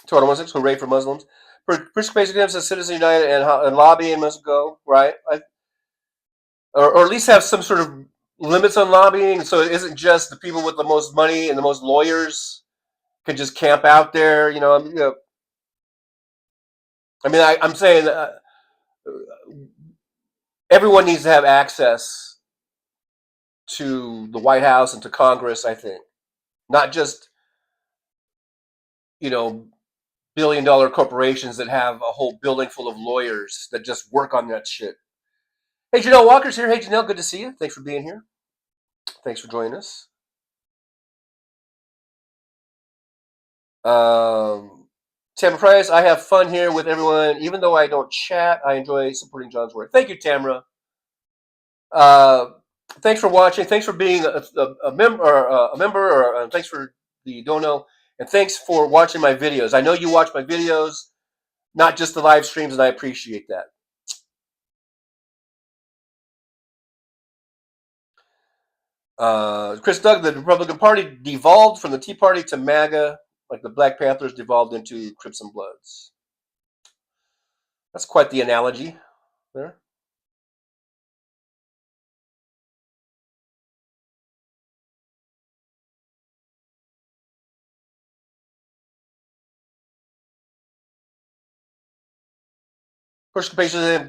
Total 16, hooray for Muslims. Participation says Citizens United and lobbying must go, right? Or at least have some sort of limits on lobbying, so it isn't just the people with the most money and the most lawyers can just camp out there. I'm saying everyone needs to have access to the White House and to Congress. I think not just billion-dollar corporations that have a whole building full of lawyers that just work on that shit. Hey, Janelle Walker's here. Hey, Janelle, good to see you. Thanks for being here. Thanks for joining us. Tamara Price, I have fun here with everyone. Even though I don't chat, I enjoy supporting John's work. Thank you, Tamara. Thanks for watching. Thanks for being a member, or thanks for the dono, and thanks for watching my videos. I know you watch my videos, not just the live streams, and I appreciate that. Chris Doug, the Republican Party devolved from the Tea Party to MAGA, like the Black Panthers devolved into Crips and Bloods. That's quite the analogy there.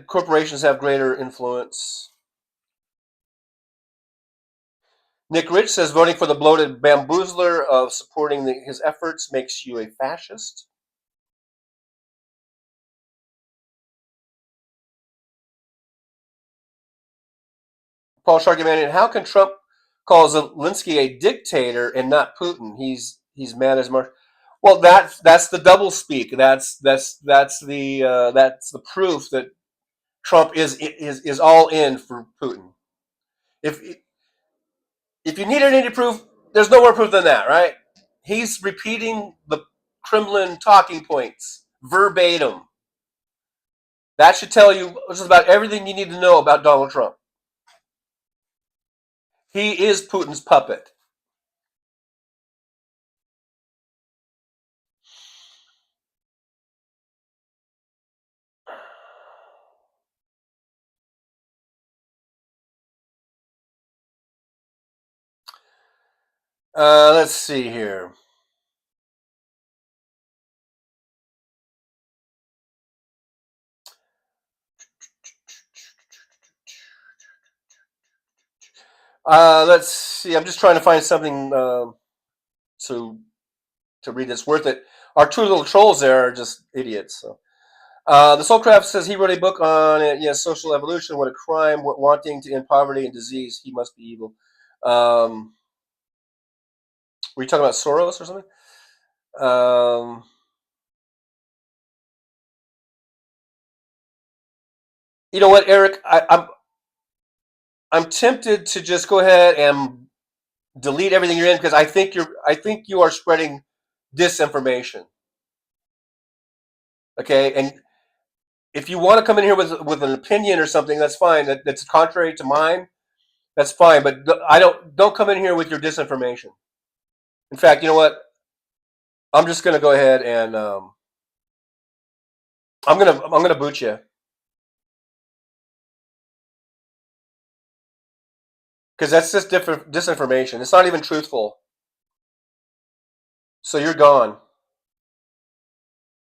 Corporations have greater influence. Nick Rich says voting for the bloated bamboozler of supporting his efforts makes you a fascist. Paul Sharkymanian, how can Trump call Zelensky a dictator and not Putin? He's mad as Mark. Well, that's the double speak. That's the proof that Trump is all in for Putin. If you needed any proof, there's no more proof than that, right? He's repeating the Kremlin talking points verbatim. That should tell you just about everything you need to know about Donald Trump. He is Putin's puppet. Let's see here. Let's see. I'm just trying to find something to read that's worth it. Our two little trolls there are just idiots. So. The Soulcraft says he wrote a book on it. Yes, social evolution. What a crime! What wanting to end poverty and disease. He must be evil. Were you talking about Soros or something? You know what, Eric? I'm tempted to just go ahead and delete everything you're in because I think you are spreading disinformation. Okay, and if you want to come in here with an opinion or something, that's fine. That's contrary to mine. That's fine, but don't come in here with your disinformation. In fact, you know what? I'm just gonna go ahead and I'm gonna boot you because that's just disinformation. It's not even truthful. So you're gone.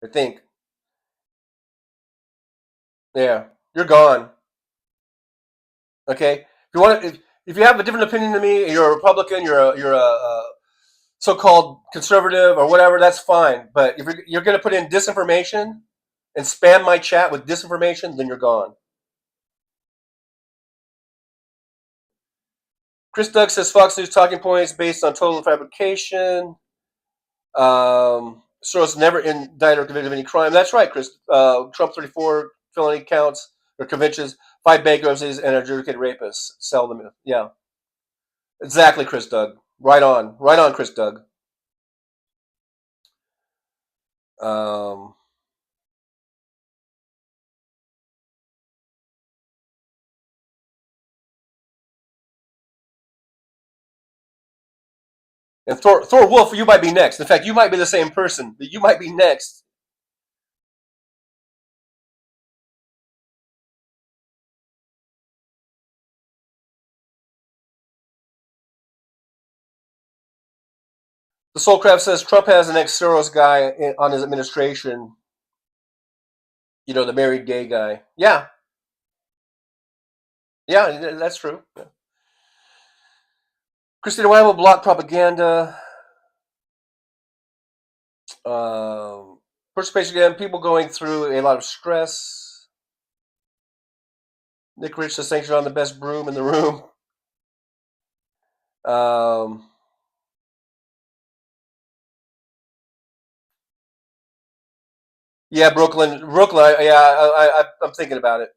I think. Yeah, you're gone. Okay. If you have a different opinion than me, you're a Republican, you're a so-called conservative or whatever, that's fine. But if you're going to put in disinformation and spam my chat with disinformation, then you're gone. Chris Doug says Fox News talking points based on total fabrication. Soros never indicted or convicted of any crime. That's right, Chris. Trump 34 felony counts or convictions, 5 bankruptcies, and adjudicated rapists. Sell them. Yeah. Exactly, Chris Doug. Right on, Chris Doug. And Thor Wolf, you might be next. In fact, you might be the same person. You might be next. The Soulcraft says Trump has an ex-Soros guy on his administration. You know, the married gay guy. Yeah. Yeah, that's true. Yeah. Christina White will block propaganda. First page again, people going through a lot of stress. Nick Rich says, thanks, you're on the best broom in the room. Yeah, Brooklyn. Yeah, I'm thinking about it.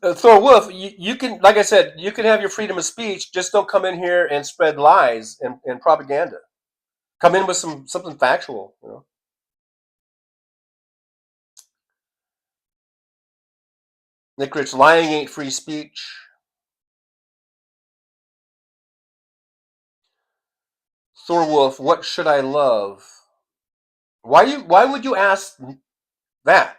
Thor Wolf, you can, like I said, you can have your freedom of speech. Just don't come in here and spread lies and propaganda. Come in with something factual. You know. Nick Rich, lying ain't free speech. Thor Wolf, what should I love? Why would you ask that?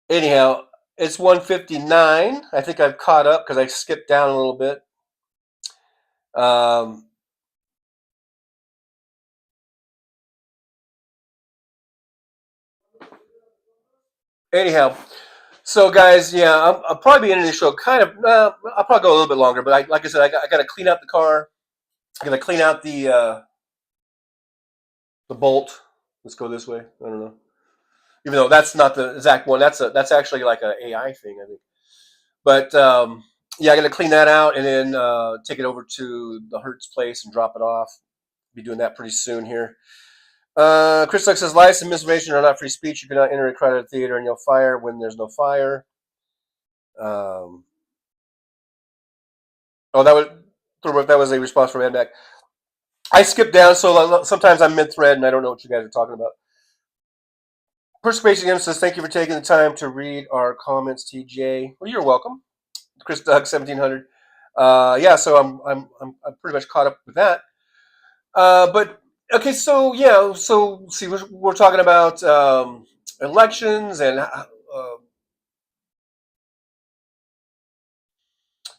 Anyhow, it's 1:59. I think I've caught up because I skipped down a little bit. Um, anyhow, so guys, yeah, I'll probably be ending the show kind of. I'll probably go a little bit longer, but like I said, I got to clean out the car. I got to clean out the bolt. Let's go this way. I don't know. Even though that's not the exact one, that's actually like an AI thing, I think. But yeah, I got to clean that out and then take it over to the Hertz place and drop it off. Be doing that pretty soon here. Chris Luck says lies and misinformation are not free speech. You cannot enter a crowded theater and yell fire when there's no fire. Oh, that was a response from Ed Mac. I skipped down, so sometimes I'm mid-thread and I don't know what you guys are talking about. Perspiration says, thank you for taking the time to read our comments, TJ. Well, you're welcome. Chris Doug, 1700. Yeah, so I'm pretty much caught up with that. But okay, so yeah, so see, we're talking about elections and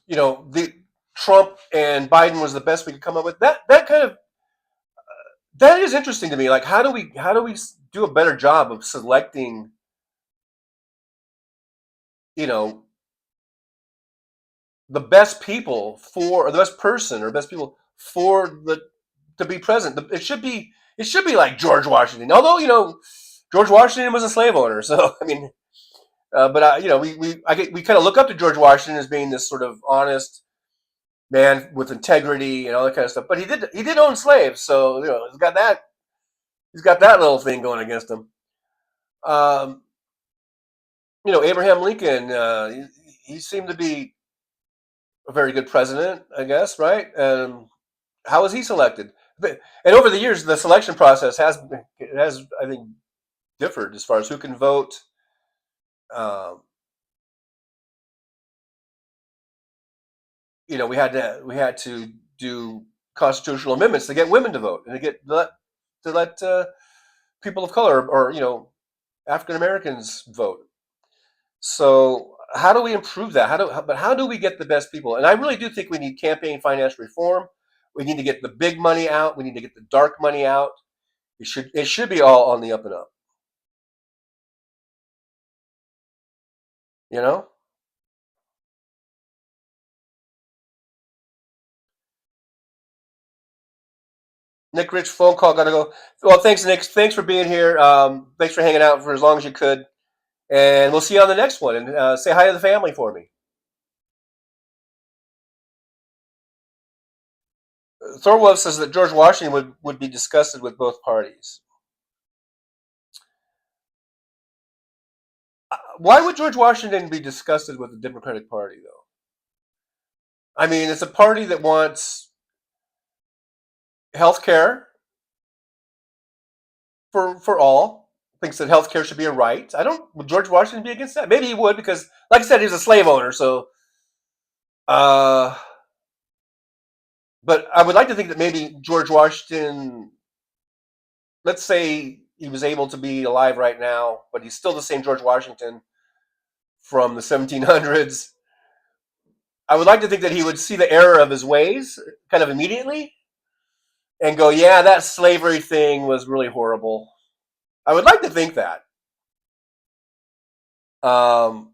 you know, the Trump and Biden was the best we could come up with. That kind of that is interesting to me. Like, how do we do a better job of selecting, you know, the best people for, or the best person or best people for the to be present? It should be like George Washington. Although, you know, George Washington was a slave owner, so I mean, but you know, we kind of look up to George Washington as being this sort of honest man with integrity and all that kind of stuff. But he did own slaves, so you know, he's got that little thing going against him. You know, Abraham Lincoln, he seemed to be a very good president, I guess, right? How was he selected? And over the years, the selection process has I think differed as far as who can vote. You know, we had to do constitutional amendments to get women to vote and to let people of color or you know, African Americans vote. So how do we improve that? How do we get the best people? And I really do think we need campaign finance reform. We need to get the big money out. We need to get the dark money out. It should be all on the up and up. You know? Nick Rich, phone call, gotta go. Well, thanks, Nick. Thanks for being here. Thanks for hanging out for as long as you could. And we'll see you on the next one. And say hi to the family for me. Thorwolf says that George Washington would be disgusted with both parties. Why would George Washington be disgusted with the Democratic Party, though? I mean, it's a party that wants health care for all, thinks that health care should be a right. Would George Washington be against that? Maybe he would because, like I said, he was a slave owner, so but I would like to think that maybe George Washington, let's say he was able to be alive right now, but he's still the same George Washington from the 1700s. I would like to think that he would see the error of his ways kind of immediately and go, yeah, that slavery thing was really horrible. I would like to think that. And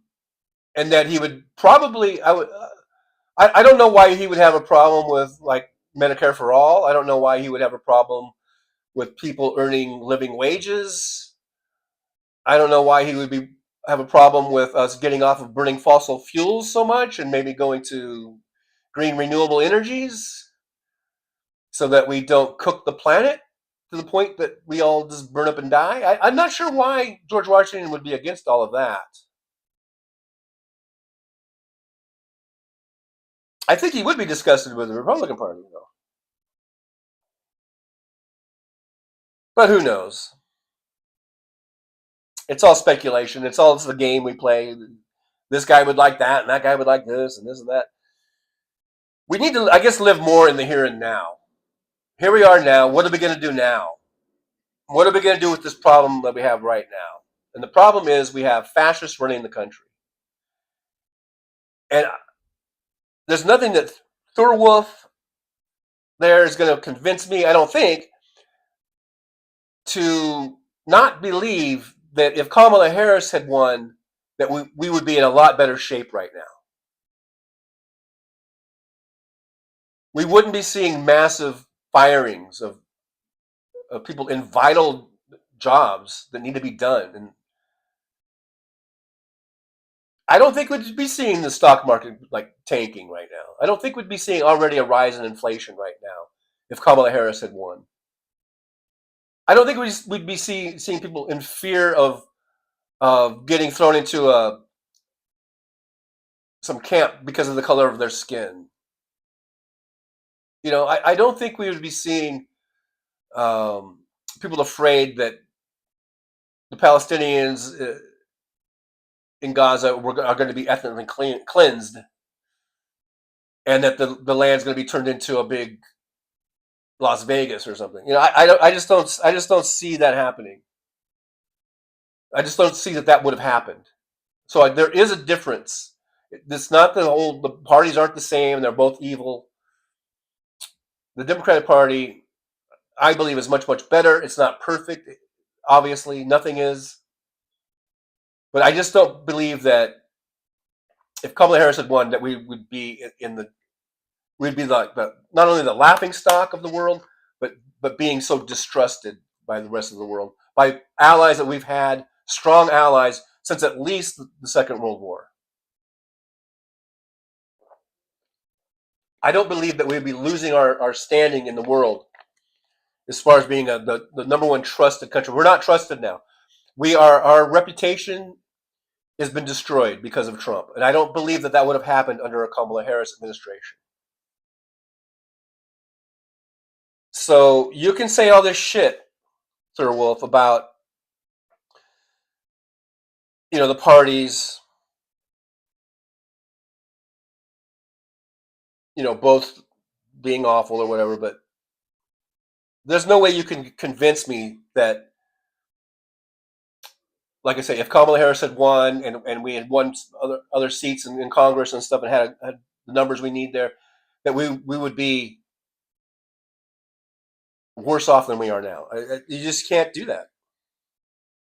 that he would probably, I I don't know why he would have a problem with like Medicare for all. I don't know why he would have a problem with people earning living wages. I don't know why he would have a problem with us getting off of burning fossil fuels so much and maybe going to green renewable energies so that we don't cook the planet to the point that we all just burn up and die. I'm not sure why George Washington would be against all of that. I think he would be disgusted with the Republican Party, though. But who knows? It's all speculation. It's the game we play. This guy would like that, and that guy would like this, and this and that. We need to, I guess, live more in the here and now. Here we are now. What are we going to do now? What are we going to do with this problem that we have right now? And the problem is we have fascists running the country. And there's nothing that Thurwolf there is going to convince me, I don't think, to not believe that if Kamala Harris had won, that we would be in a lot better shape right now. We wouldn't be seeing massive firings of people in vital jobs that need to be done. And I don't think we'd be seeing the stock market like tanking right now. I don't think we'd be seeing already a rise in inflation right now if Kamala Harris had won. I don't think we'd be seeing people in fear of getting thrown into some camp because of the color of their skin. You know, I don't think we would be seeing people afraid that the Palestinians in Gaza are going to be ethnically cleansed, and that the land's going to be turned into a big Las Vegas or something. You know, I just don't see that happening. I just don't see that would have happened. So there is a difference. It's not the parties aren't the same. They're both evil. The Democratic Party, I believe, is much, much better. It's not perfect. Obviously, nothing is. But I just don't believe that if Kamala Harris had won, that we would be we'd be like not only the laughing stock of the world, but being so distrusted by the rest of the world, by allies that we've had, strong allies, since at least the Second World War. I don't believe that we'd be losing our standing in the world as far as being the number one trusted country. We're not trusted now. Our reputation has been destroyed because of Trump. And I don't believe that would have happened under a Kamala Harris administration. So you can say all this shit, Thurwolf, about, you know, the parties, you know, both being awful or whatever, but there's no way you can convince me that, like I say, if Kamala Harris had won and we had won other seats in Congress and stuff and had the numbers we need there, that we would be worse off than we are now. You just can't do that.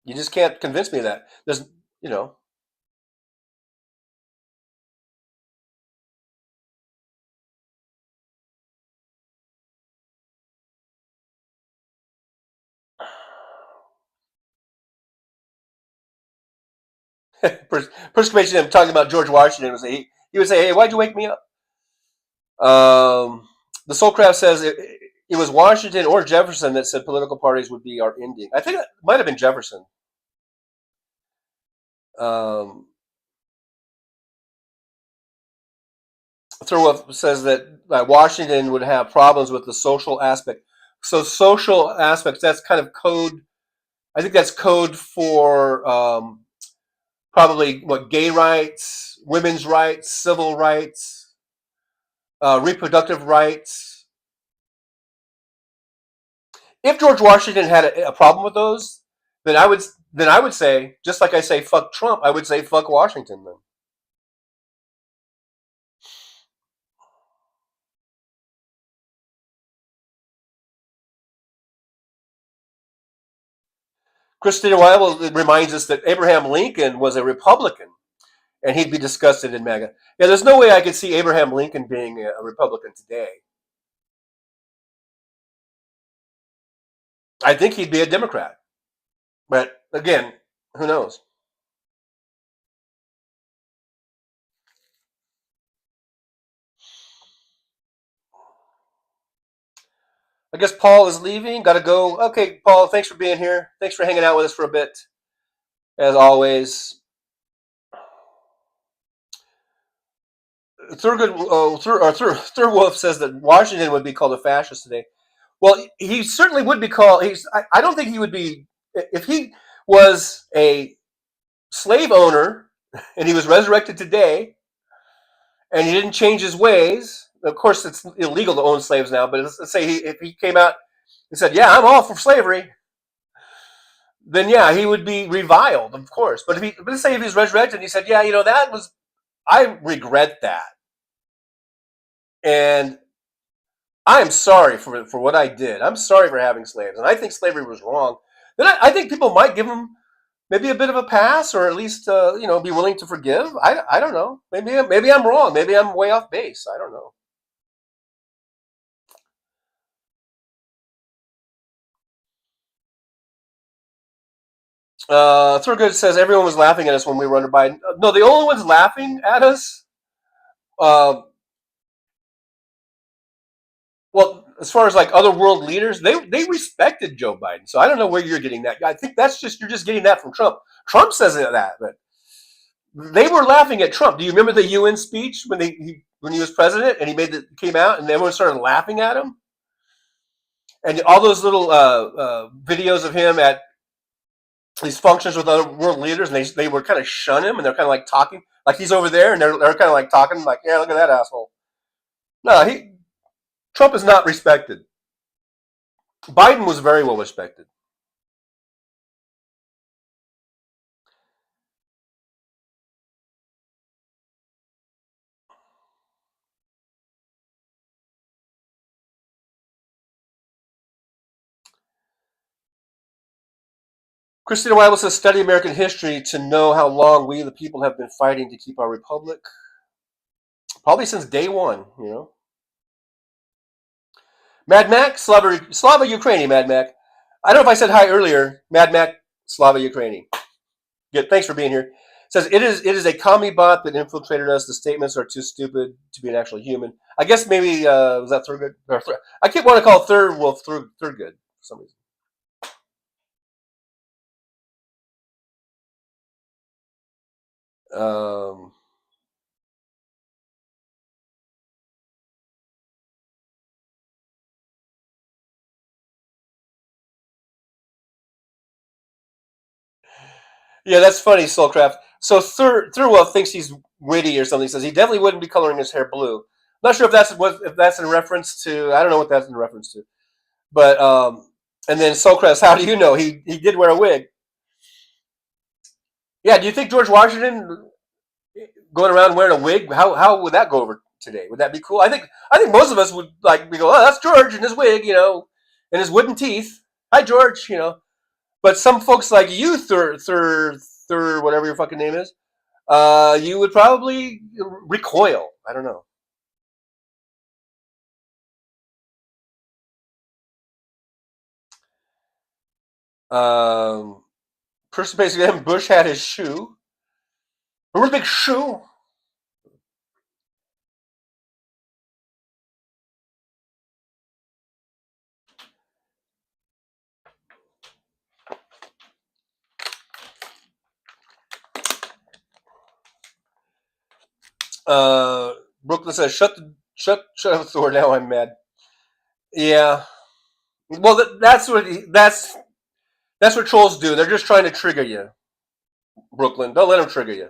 You just can't convince me of that. There's, you know. Perspiration, I'm talking about George Washington. He would say, hey, why'd you wake me up? The Soulcraft says it was Washington or Jefferson that said political parties would be our ending. I think it might have been Jefferson. Thurwolf says that Washington would have problems with the social aspect. So social aspects, that's kind of code. I think that's code for probably gay rights, women's rights, civil rights, reproductive rights. If George Washington had a problem with those, then I would say, just like I say fuck Trump, I would say fuck Washington then. Christina Weibel reminds us that Abraham Lincoln was a Republican, and he'd be disgusted in MAGA. Yeah, there's no way I could see Abraham Lincoln being a Republican today. I think he'd be a Democrat. But again, who knows? I guess Paul is leaving. Got to go. Okay, Paul, thanks for being here. Thanks for hanging out with us for a bit, as always. Thurwolf says that Washington would be called a fascist today. Well, he certainly would be called. I don't think he would be if he was a slave owner and he was resurrected today, and he didn't change his ways. Of course, it's illegal to own slaves now. But let's say if he came out and said, "Yeah, I'm all for slavery," then yeah, he would be reviled, of course. But let's say if he's resurrected and he said, "Yeah, that was, I regret that, and I am sorry for what I did. I'm sorry for having slaves, and I think slavery was wrong," then I think people might give him maybe a bit of a pass, or at least be willing to forgive. I don't know. Maybe I'm wrong. Maybe I'm way off base. I don't know. Thurgood says everyone was laughing at us when we were under Biden. No, the only ones laughing at us, well, as far as like other world leaders, they respected Joe Biden. So I don't know where you're getting that. I think you're just getting that from Trump. Trump says that, but they were laughing at Trump. Do you remember the UN speech when he was president and he came out and everyone started laughing at him? And all those little videos of him at these functions with other world leaders, and they were kind of shun him, and they're kind of like talking like he's over there, and they're kind of like talking like, "Yeah, look at that asshole." No, Trump is not respected. Biden was very well respected. Christina Weibel says, study American history to know how long we, the people, have been fighting to keep our republic. Probably since day one, Mad Mac, Slava Ukraini, Mad Mac. I don't know if I said hi earlier. Mad Mac, Slava Ukraini. Good, thanks for being here. It says, it is a commie bot that infiltrated us. The statements are too stupid to be an actual human. I guess maybe, was that Thurgood? I keep wanting to call Thurgood for some reason. Yeah, that's funny, Soulcraft. So Thurwell thinks he's witty or something. He says he definitely wouldn't be coloring his hair blue. Not sure if that's in reference to. I don't know what that's in reference to. But and then Soulcraft, how do you know he did wear a wig? Yeah, do you think George Washington going around wearing a wig? How would that go over today? Would that be cool? I think most of us would we go, oh, that's George in his wig, and his wooden teeth. Hi, George, But some folks like you, whatever your fucking name is, you would probably recoil. I don't know. Person basically, Bush had his shoe. A really big shoe. Brooklyn says, shut up, Thor. Now I'm mad. Yeah. Well, that's what trolls do. They're just trying to trigger you, Brooklyn. Don't let them trigger you.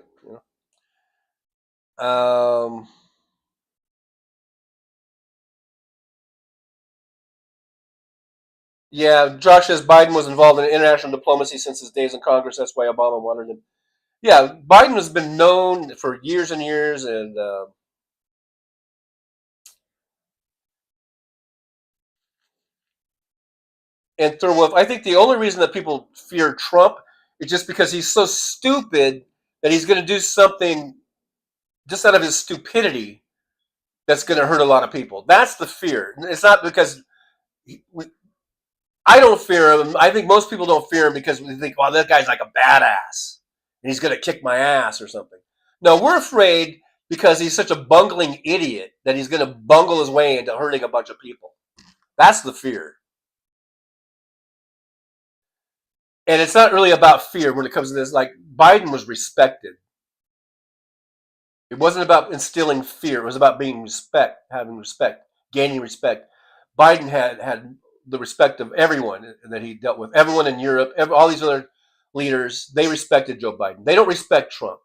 Yeah, Josh says Biden was involved in international diplomacy since his days in Congress. That's why Obama wanted him. Yeah, Biden has been known for years and years, and Thurwolf. I think the only reason that people fear Trump is just because he's so stupid that he's going to do something just out of his stupidity, that's going to hurt a lot of people. That's the fear. It's not because I don't fear him. I think most people don't fear him because we think, well, that guy's like a badass and he's going to kick my ass or something. No, we're afraid because he's such a bungling idiot that he's going to bungle his way into hurting a bunch of people. That's the fear. And it's not really about fear when it comes to this. Like, Biden was respected. It wasn't about instilling fear. It was about having respect, gaining respect. Biden had the respect of everyone that he dealt with. Everyone in Europe, all these other leaders, they respected Joe Biden. They don't respect Trump.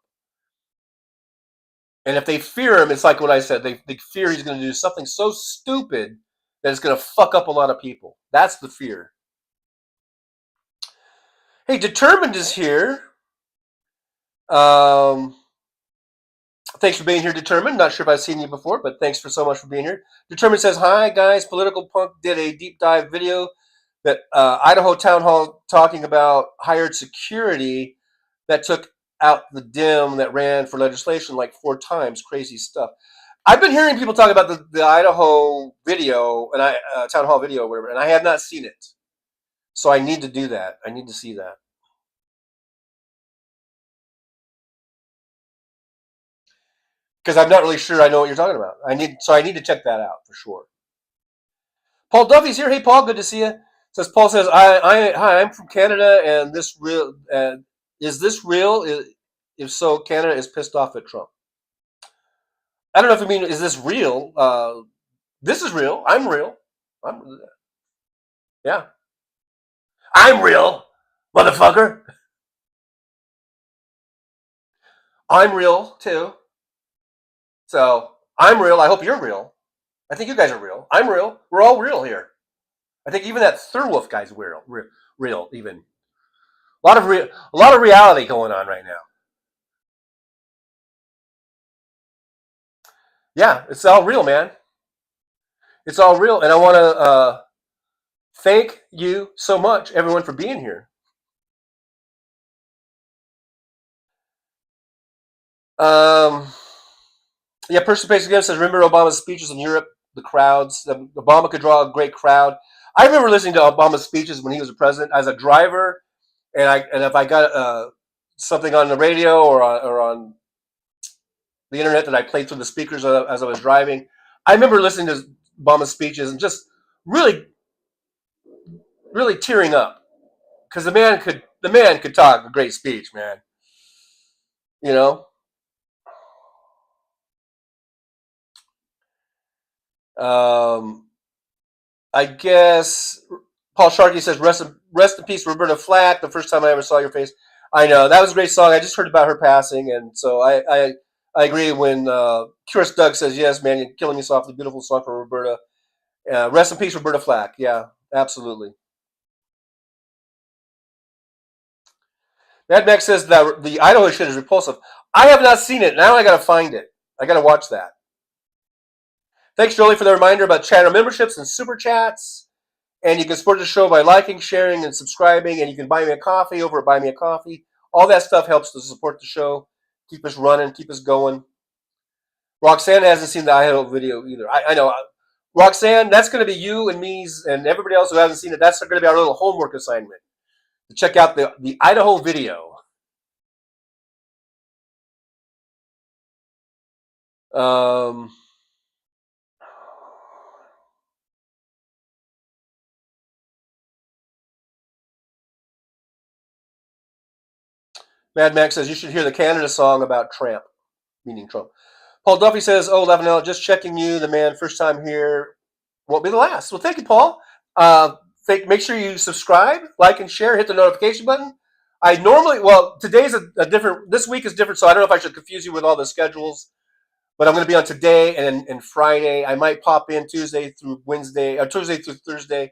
And if they fear him, it's like what I said. They fear he's going to do something so stupid that it's going to fuck up a lot of people. That's the fear. Hey, Determined is here. Thanks for being here, Determined. Not sure if I've seen you before, but thanks for so much for being here. Determined says, hi, guys. Political Punk did a deep dive video that Idaho Town Hall talking about hired security that took out the dim that ran for legislation like 4 times. Crazy stuff. I've been hearing people talk about the Idaho video, and Town Hall video, or whatever, and I have not seen it. So I need to do that. I need to see that. Because I'm not really sure I know what you're talking about. I need to check that out for sure. Paul Duffy's here. Hey, Paul, good to see you. Paul says, hi, I'm from Canada, and is this real? If so, Canada is pissed off at Trump. I don't know if you mean, is this real? This is real. I'm real. Yeah. I'm real, motherfucker. I'm real, too. So, I'm real. I hope you're real. I think you guys are real. I'm real. We're all real here. I think even that Thurwolf guy's real even. A lot of reality going on right now. Yeah, it's all real, man. It's all real, and I want to thank you so much, everyone, for being here. Yeah, Person Space again says, remember Obama's speeches in Europe, the crowds. Obama could draw a great crowd. I remember listening to Obama's speeches when he was a president as a driver, and if I got something on the radio or on the internet that I played through the speakers as I was driving, I remember listening to Obama's speeches and just really, really tearing up because the man could talk a great speech, man. You know. I guess Paul Sharkey says, rest in peace, Roberta Flack. The first time I ever saw your face. I know. That was a great song. I just heard about her passing, and so I agree when Curious Doug says, yes, man, you're killing me softly. Beautiful song from Roberta. Rest in peace, Roberta Flack. Yeah, absolutely. Mad Max says that the Idaho shit is repulsive. I have not seen it. Now I got to find it. I got to watch that. Thanks, Jolie, for the reminder about channel memberships and super chats. And you can support the show by liking, sharing, and subscribing. And you can buy me a coffee over at Buy Me a Coffee. All that stuff helps to support the show, keep us running, keep us going. Roxanne hasn't seen the Idaho video either. I know. Roxanne, that's going to be you and me and everybody else who hasn't seen it. That's going to be our little homework assignment. To check out the Idaho video. Mad Max says, you should hear the Canada song about Tramp, meaning Trump. Paul Duffy says, oh, Lavanel, just checking you, the man, first time here, won't be the last. Well, thank you, Paul. Make sure you subscribe, like, and share, hit the notification button. Today's a different, this week is different, so I don't know if I should confuse you with all the schedules, but I'm going to be on today and Friday. I might pop in Tuesday through Thursday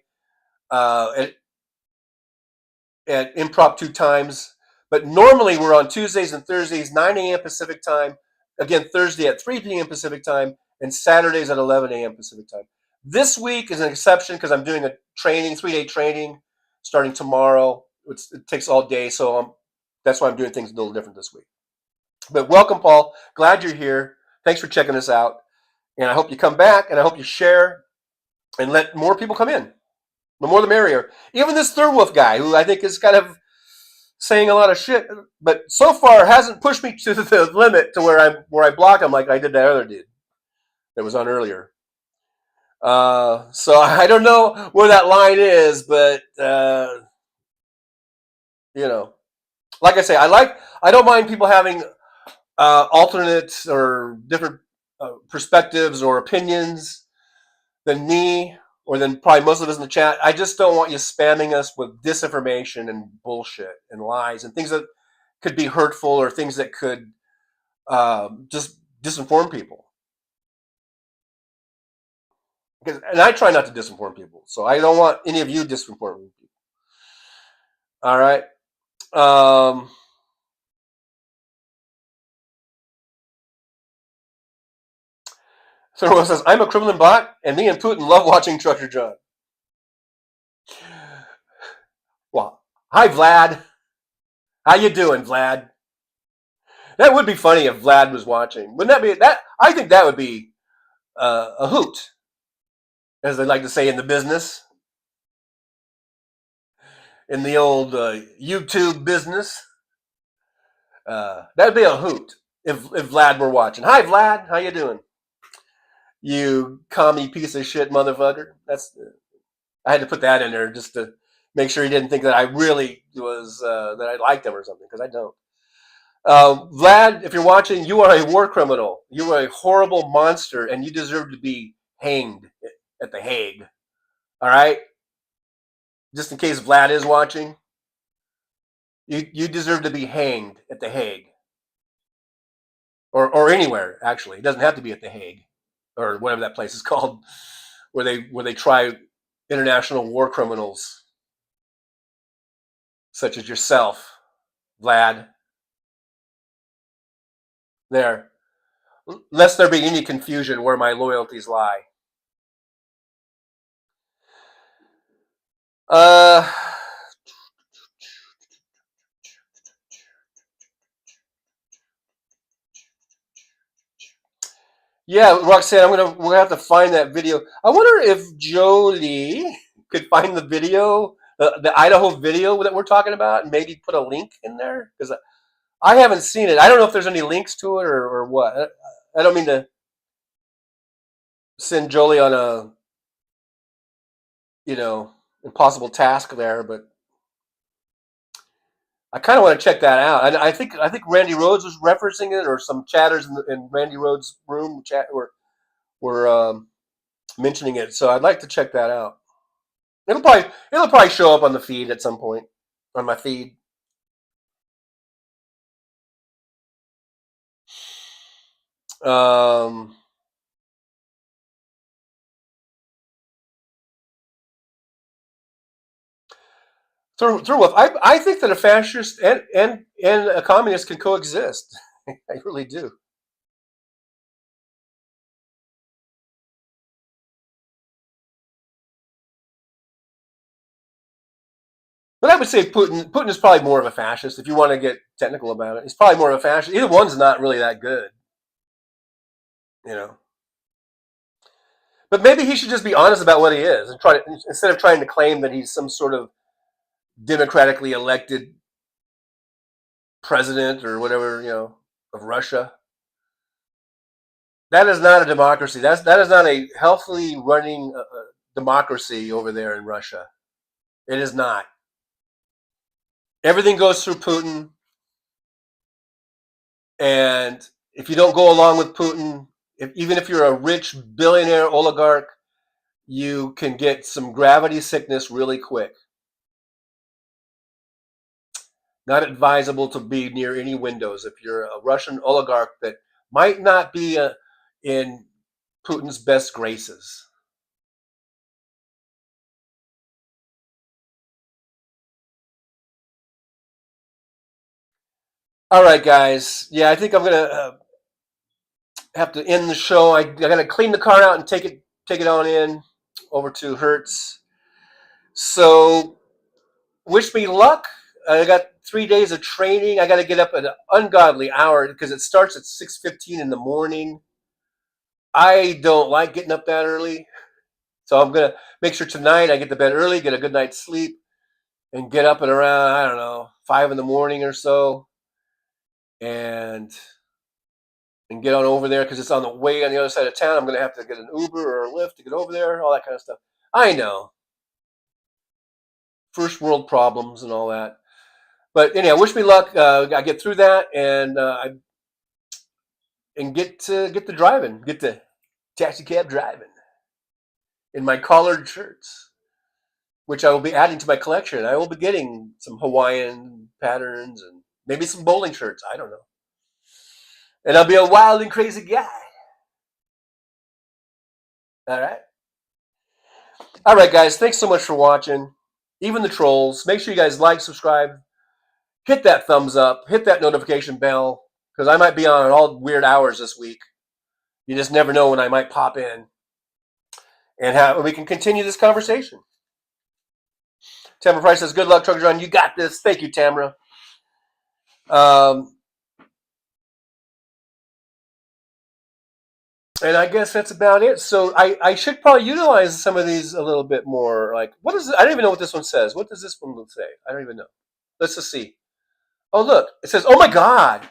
at impromptu times. But normally we're on Tuesdays and Thursdays, 9 a.m. Pacific time. Again, Thursday at 3 p.m. Pacific time, and Saturdays at 11 a.m. Pacific time. This week is an exception because I'm doing a training, 3-day training, starting tomorrow. It takes all day, so that's why I'm doing things a little different this week. But welcome, Paul. Glad you're here. Thanks for checking us out. And I hope you come back, and I hope you share and let more people come in. The more the merrier. Even this Third Wolf guy, who I think is kind of saying a lot of shit, but so far hasn't pushed me to the limit to where I block him like I did that other dude that was on earlier. So I don't know where that line is, but like I say, I don't mind people having alternate or different perspectives or opinions than me, or than probably most of us in the chat. I just don't want you spamming us with disinformation and bullshit and lies and things that could be hurtful, or things that could just disinform people. And I try not to disinform people, so I don't want any of you disinforming people. All right. Someone says, I'm a Kremlin bot, and me and Putin love watching Trucker John. Well, hi, Vlad. How you doing, Vlad? That would be funny if Vlad was watching. Wouldn't that be that? I think that would be a hoot, as they like to say in the business, in the old YouTube business. That'd be a hoot if Vlad were watching. Hi, Vlad. How you doing? You commie piece of shit motherfucker. I had to put that in there just to make sure he didn't think that I really was that I liked him or something, because I don't. Vlad, if you're watching, you are a war criminal. You are a horrible monster, and you deserve to be hanged at the Hague. All right? Just in case Vlad is watching, you deserve to be hanged at the Hague. Or anywhere, actually. It doesn't have to be at the Hague, or whatever that place is called, where they try international war criminals such as yourself, Vlad. There. Lest there be any confusion where my loyalties lie. Yeah, Roxanne, we're gonna have to find that video. I wonder if Jolie could find the video, the Idaho video that we're talking about, and maybe put a link in there, because I haven't seen it. I don't know if there's any links to it or what. I don't mean to send Jolie on a impossible task there, but I kind of want to check that out. I think Randy Rhodes was referencing it, or some chatters in Randy Rhodes' room chat were mentioning it. So I'd like to check that out. It'll probably show up on the feed at some point, on my feed. Through I think that a fascist and a communist can coexist. I really do. But I would say Putin is probably more of a fascist, if you want to get technical about it. He's probably more of a fascist. Either one's not really that good. But maybe he should just be honest about what he is, and instead of trying to claim that he's some sort of democratically elected president or whatever, of Russia. That is not a democracy. That is not a healthily running democracy over there in Russia. It is not. Everything goes through Putin, and if you don't go along with Putin, even if you're a rich billionaire oligarch, you can get some gravity sickness really quick. Not advisable to be near any windows if you're a Russian oligarch that might not be in Putin's best graces. All right, guys. Yeah, I think I'm gonna have to end the show. I gotta clean the car out and take it on in over to Hertz. So, wish me luck. I got 3 days of training. I got to get up at an ungodly hour because it starts at 6:15 in the morning. I don't like getting up that early. So I'm going to make sure tonight I get to bed early, get a good night's sleep, and get up at around, I don't know, 5 in the morning or so, and get on over there because it's on the way on the other side of town. I'm going to have to get an Uber or a Lyft to get over there, all that kind of stuff. I know. First world problems and all that. But anyhow, wish me luck. I get through that and get to driving, get to taxi cab driving in my collared shirts, which I will be adding to my collection. I will be getting some Hawaiian patterns and maybe some bowling shirts. I don't know. And I'll be a wild and crazy guy. All right. All right, guys. Thanks so much for watching. Even the trolls. Make sure you guys like, subscribe, hit that thumbs up, hit that notification bell, because I might be on all weird hours this week. You just never know when I might pop in. And we can continue this conversation. Tamara Price says, good luck, Trucker John. You got this. Thank you, Tamara. And I guess that's about it. So I should probably utilize some of these a little bit more. Like, what is it? I don't even know what this one says. What does this one say? I don't even know. Let's just see. Oh, look. It says, oh, my God.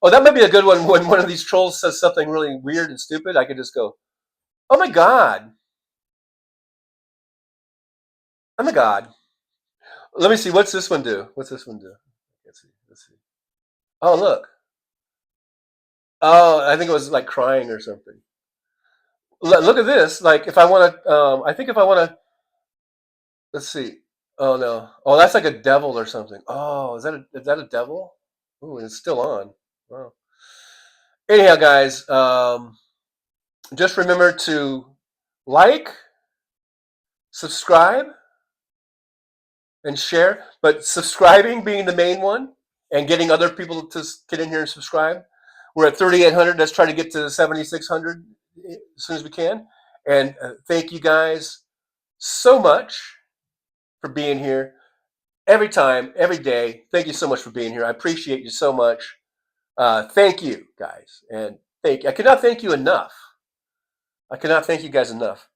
Oh, that might be a good one when one of these trolls says something really weird and stupid. I could just go, oh, my God. Oh, my God. Let me see. What's this one do? What's this one do? Let's see. Let's see. Oh, look. Oh, I think it was like crying or something. Look at this. Like, if I want to, I think if I want to, let's see. Oh, no. Oh, that's like a devil or something. Oh, is that a devil? Oh, it's still on. Wow. Anyhow, guys, just remember to like, subscribe, and share. But subscribing being the main one and getting other people to get in here and subscribe. We're at 3,800. Let's try to get to 7,600 as soon as we can. And thank you guys so much for being here every time, every day. Thank you so much for being here. I appreciate you so much. Thank you, guys. And I cannot thank you enough. I cannot thank you guys enough.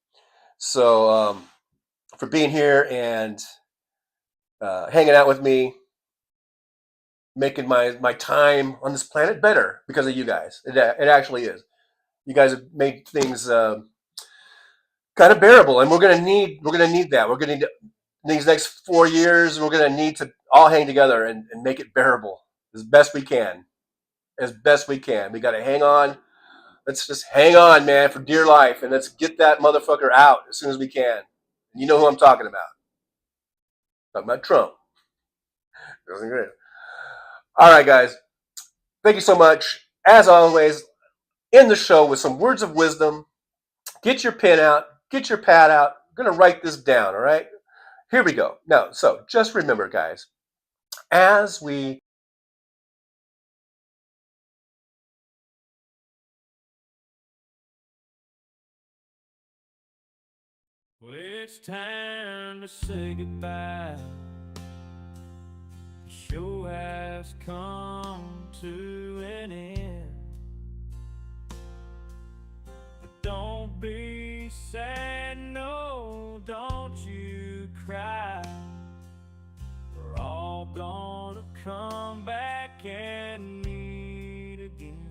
So for being here and hanging out with me, making my time on this planet better because of you guys. It actually is. You guys have made things kind of bearable, and we're gonna need that. We're gonna need these next 4 years. We're gonna need to all hang together and make it bearable as best we can. As best we can. We gotta hang on. Let's just hang on, man, for dear life, and let's get that motherfucker out as soon as we can. You know who I'm talking about. Talking about Trump. Doesn't great. All right, guys. Thank you so much. As always, end the show with some words of wisdom. Get your pen out. Get your pad out. I'm going to write this down, all right? Here we go. Now, so just remember, guys, as we Well, it's time to say goodbye. The show has come to an end. But don't be sad, no, don't you cry. We're all gonna come back and meet again.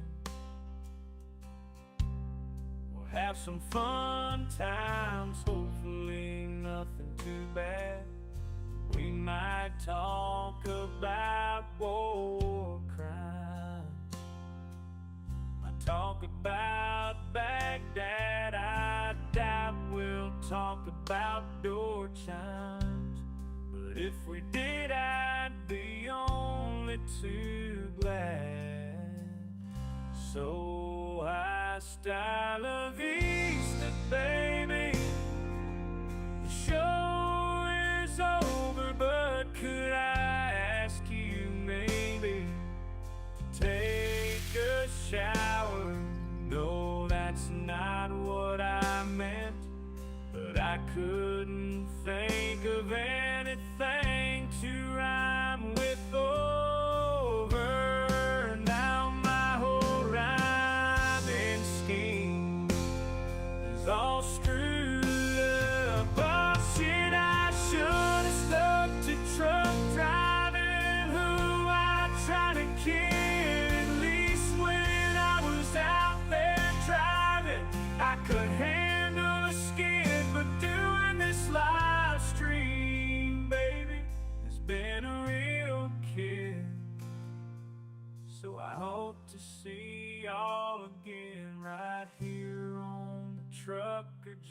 We'll have some fun times, hopefully nothing too bad. We might talk about war crimes. Might talk about Baghdad. I doubt we'll talk about door chimes. But if we did, I'd be only too glad. So hasta la vista, baby. The show is over, but could I ask you maybe to take a shower? No, that's not what I meant, but I couldn't think of anything to rhyme with over. Now my whole rhyming scheme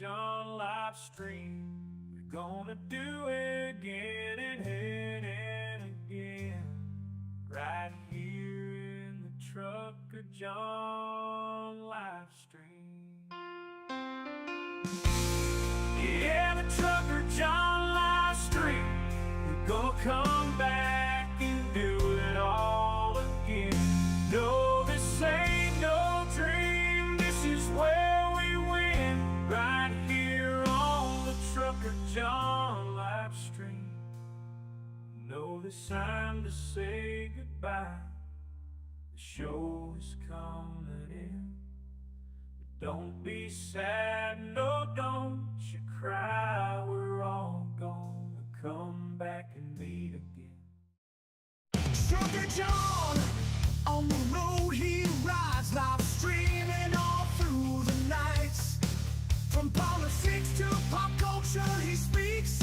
John Livestream. We're gonna do it again and again, right here in the Trucker John Livestream. Yeah, the Trucker John Livestream. We're gonna come back and do it all again. No, this ain't no dream. This is where we win, right here on the Trucker John Livestream. Know it's time to say goodbye. The show is coming in. Don't be sad, no, don't you cry. We're all gonna come back and meet again. Trucker John, on the road he rides, live streaming all through the nights. From politics to pop culture he speaks.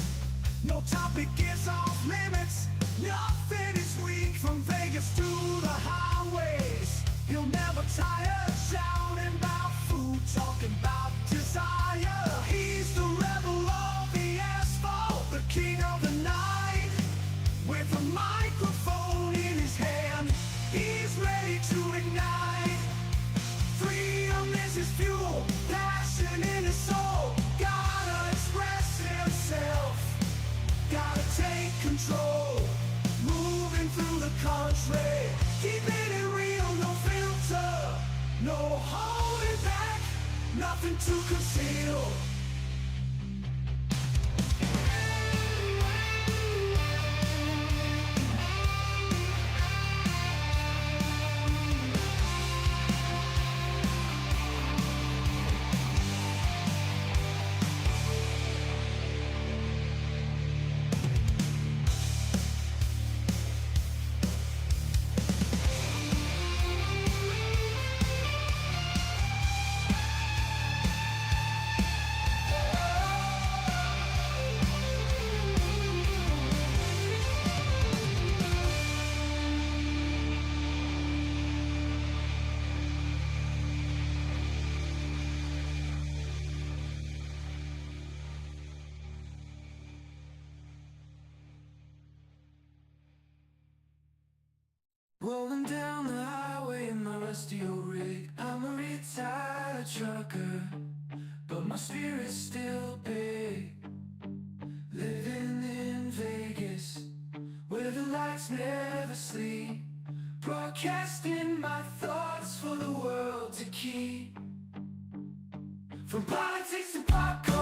No topic is off limits, nothing is weak. From Vegas to the highways, he'll never tire, shouting about food, talking about desire. He's the rebel of the asphalt, the king of the night. With a microphone in his hand, he's ready to ignite. Freedom is his fuel, passion in his soul. Gotta express himself, gotta take control. Moving through the country, keeping it real, no filter, no holding back, nothing to conceal. Rolling down the highway in my rusty old rig. I'm a retired trucker, but my spirit's still big. Living in Vegas, where the lights never sleep. Broadcasting my thoughts for the world to keep. From politics to pop culture,